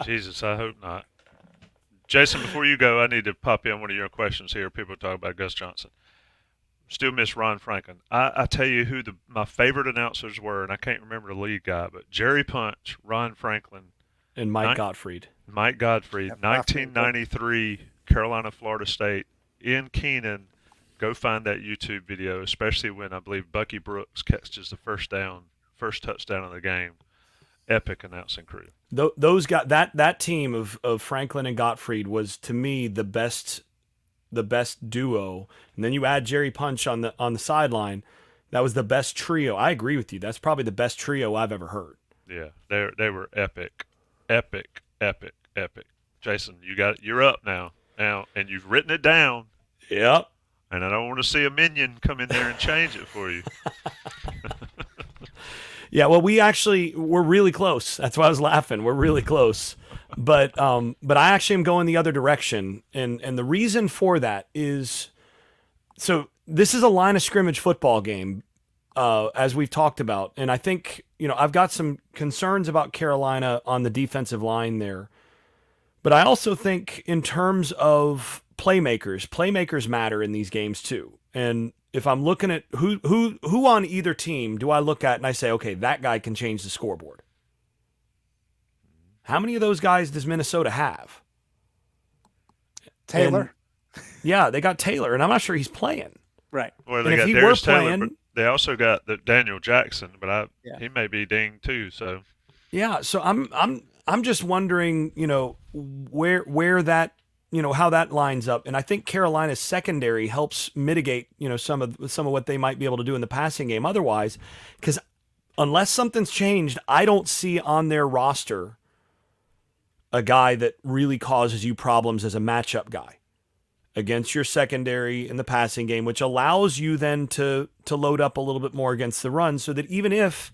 Jesus, I hope not. Jason, before you go, I need to pop in one of your questions here. People talk about Gus Johnson. Still miss Ron Franklin. I tell you who my favorite announcers were, and I can't remember the lead guy, but Jerry Punch, Ron Franklin, and Mike Gottfried. Mike Gottfried, 1993, Carolina, Florida State, in Keenan. Go find that YouTube video, especially when I believe Bucky Brooks catches the first touchdown of the game. Epic announcing crew. Those got that team of Franklin and Gottfried was, to me, the best duo. And then you add Jerry Punch on the sideline. That was the best trio. I agree with you. That's probably the best trio I've ever heard. Yeah, they were epic. Jason, you're up now, and you've written it down. Yep. And I don't want to see a minion come in there and change it for you. Yeah, well, we're really close. That's why I was laughing. We're really close. But I actually am going the other direction. And the reason for that is, so this is a line of scrimmage football game, as we've talked about. And I think, I've got some concerns about Carolina on the defensive line there. But I also think in terms of playmakers matter in these games too. And if I'm looking at who on either team do I look at and I say, okay, that guy can change the scoreboard. How many of those guys does Minnesota have? Taylor. Yeah, they got Taylor, and I'm not sure he's playing. Right. Well, they got Darius Taylor, but they also got the Daniel Jackson, but he may be dinged too. So yeah, so I'm just wondering, where that, how that lines up. And I think Carolina's secondary helps mitigate, some of what they might be able to do in the passing game otherwise, because unless something's changed, I don't see on their roster a guy that really causes you problems as a matchup guy against your secondary in the passing game, which allows you then to load up a little bit more against the run, so that even if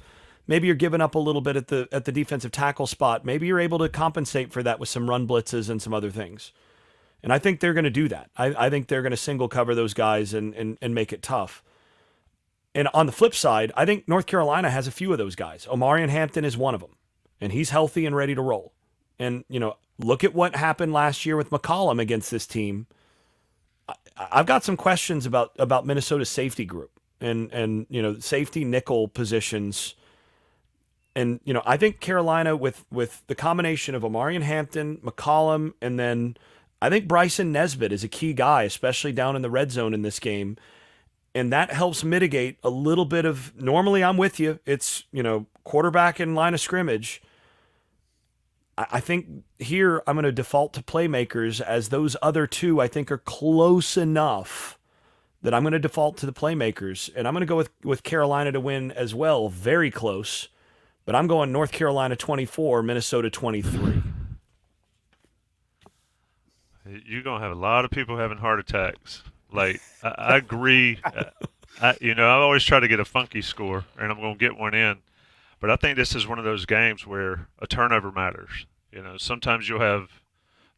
maybe you're giving up a little bit at the defensive tackle spot, maybe you're able to compensate for that with some run blitzes and some other things. And I think they're going to do that. I think they're going to single cover those guys and make it tough. And on the flip side, I think North Carolina has a few of those guys. Omarion Hampton is one of them, and he's healthy and ready to roll. And, look at what happened last year with McCollum against this team. I've got some questions about Minnesota's safety group and safety nickel positions. And, I think Carolina with the combination of Omarion Hampton, McCollum, and then I think Bryson Nesbitt is a key guy, especially down in the red zone in this game. And that helps mitigate a little bit of, normally I'm with you, it's, quarterback in line of scrimmage. I think here I'm going to default to playmakers, as those other two I think are close enough that I'm going to default to the playmakers. And I'm going to go with Carolina to win as well, very close. But I'm going North Carolina 24, Minnesota 23. You're going to have a lot of people having heart attacks. Like, I agree. I always try to get a funky score, and I'm going to get one in. But I think this is one of those games where a turnover matters. Sometimes you'll have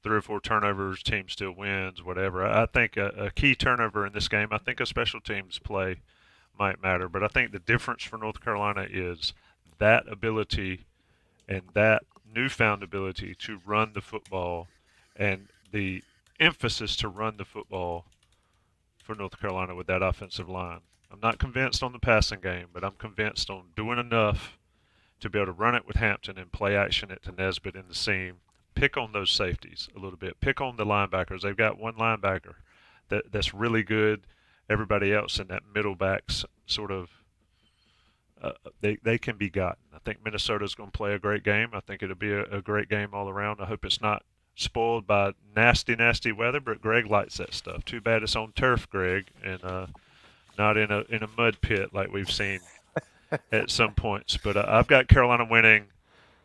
3 or 4 turnovers, team still wins, whatever. I think a key turnover in this game, I think a special teams play might matter. But I think the difference for North Carolina is that ability and that newfound ability to run the football, and the emphasis to run the football for North Carolina with that offensive line. I'm not convinced on the passing game, but I'm convinced on doing enough to be able to run it with Hampton and play action it to Nesbitt in the seam. Pick on those safeties a little bit. Pick on the linebackers. They've got one linebacker that's really good. Everybody else in that middle backs sort of they can be gotten. I think Minnesota's going to play a great game. I think it'll be a great game all around. I hope it's not spoiled by nasty, nasty weather, but Greg likes that stuff. Too bad it's on turf, Greg, and not in a mud pit like we've seen at some points. But I've got Carolina winning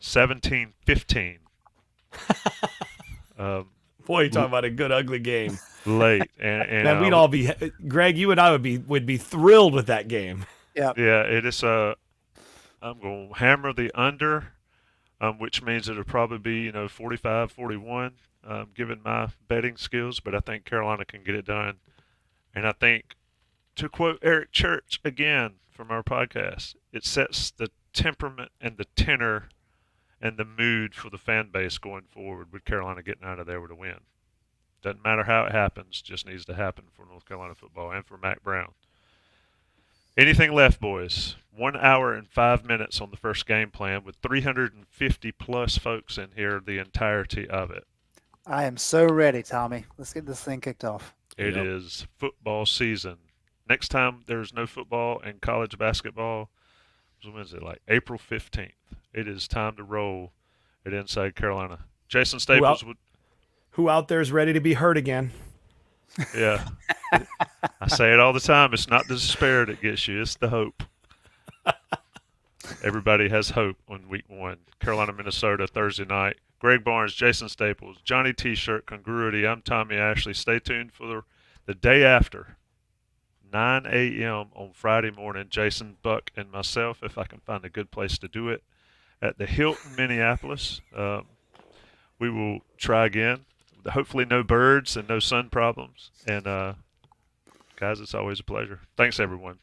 17-15. Boy, you're talking about a good, ugly game. late, and Man, we'd all be Greg. You and I would be thrilled with that game. Yeah. yeah, it is I'm going to hammer the under, which means it'll probably be 45, 41, given my betting skills. But I think Carolina can get it done, and I think, to quote Eric Church again from our podcast, it sets the temperament and the tenor and the mood for the fan base going forward with Carolina getting out of there with a win. Doesn't matter how it happens, just needs to happen for North Carolina football and for Mack Brown. Anything left, boys? 1 hour and 5 minutes on the first game plan with 350 plus folks in here, the entirety of it. I am so ready, Tommy. Let's get this thing kicked off. It Yep. is football season. Next time there's no football and college basketball, when is it, like April 15th? It is time to roll at Inside Carolina. Jason Staples would. Who out there is ready to be hurt again? Yeah. I say it all the time. It's not the despair that gets you. It's the hope. Everybody has hope on week 1. Carolina, Minnesota, Thursday night. Greg Barnes, Jason Staples, Johnny T-Shirt, Congruity. I'm Tommy Ashley. Stay tuned for the day after, 9 a.m. on Friday morning. Jason, Buck, and myself, if I can find a good place to do it, at the Hilton, Minneapolis. We will try again. Hopefully no birds and no sun problems. And, guys, it's always a pleasure. Thanks, everyone.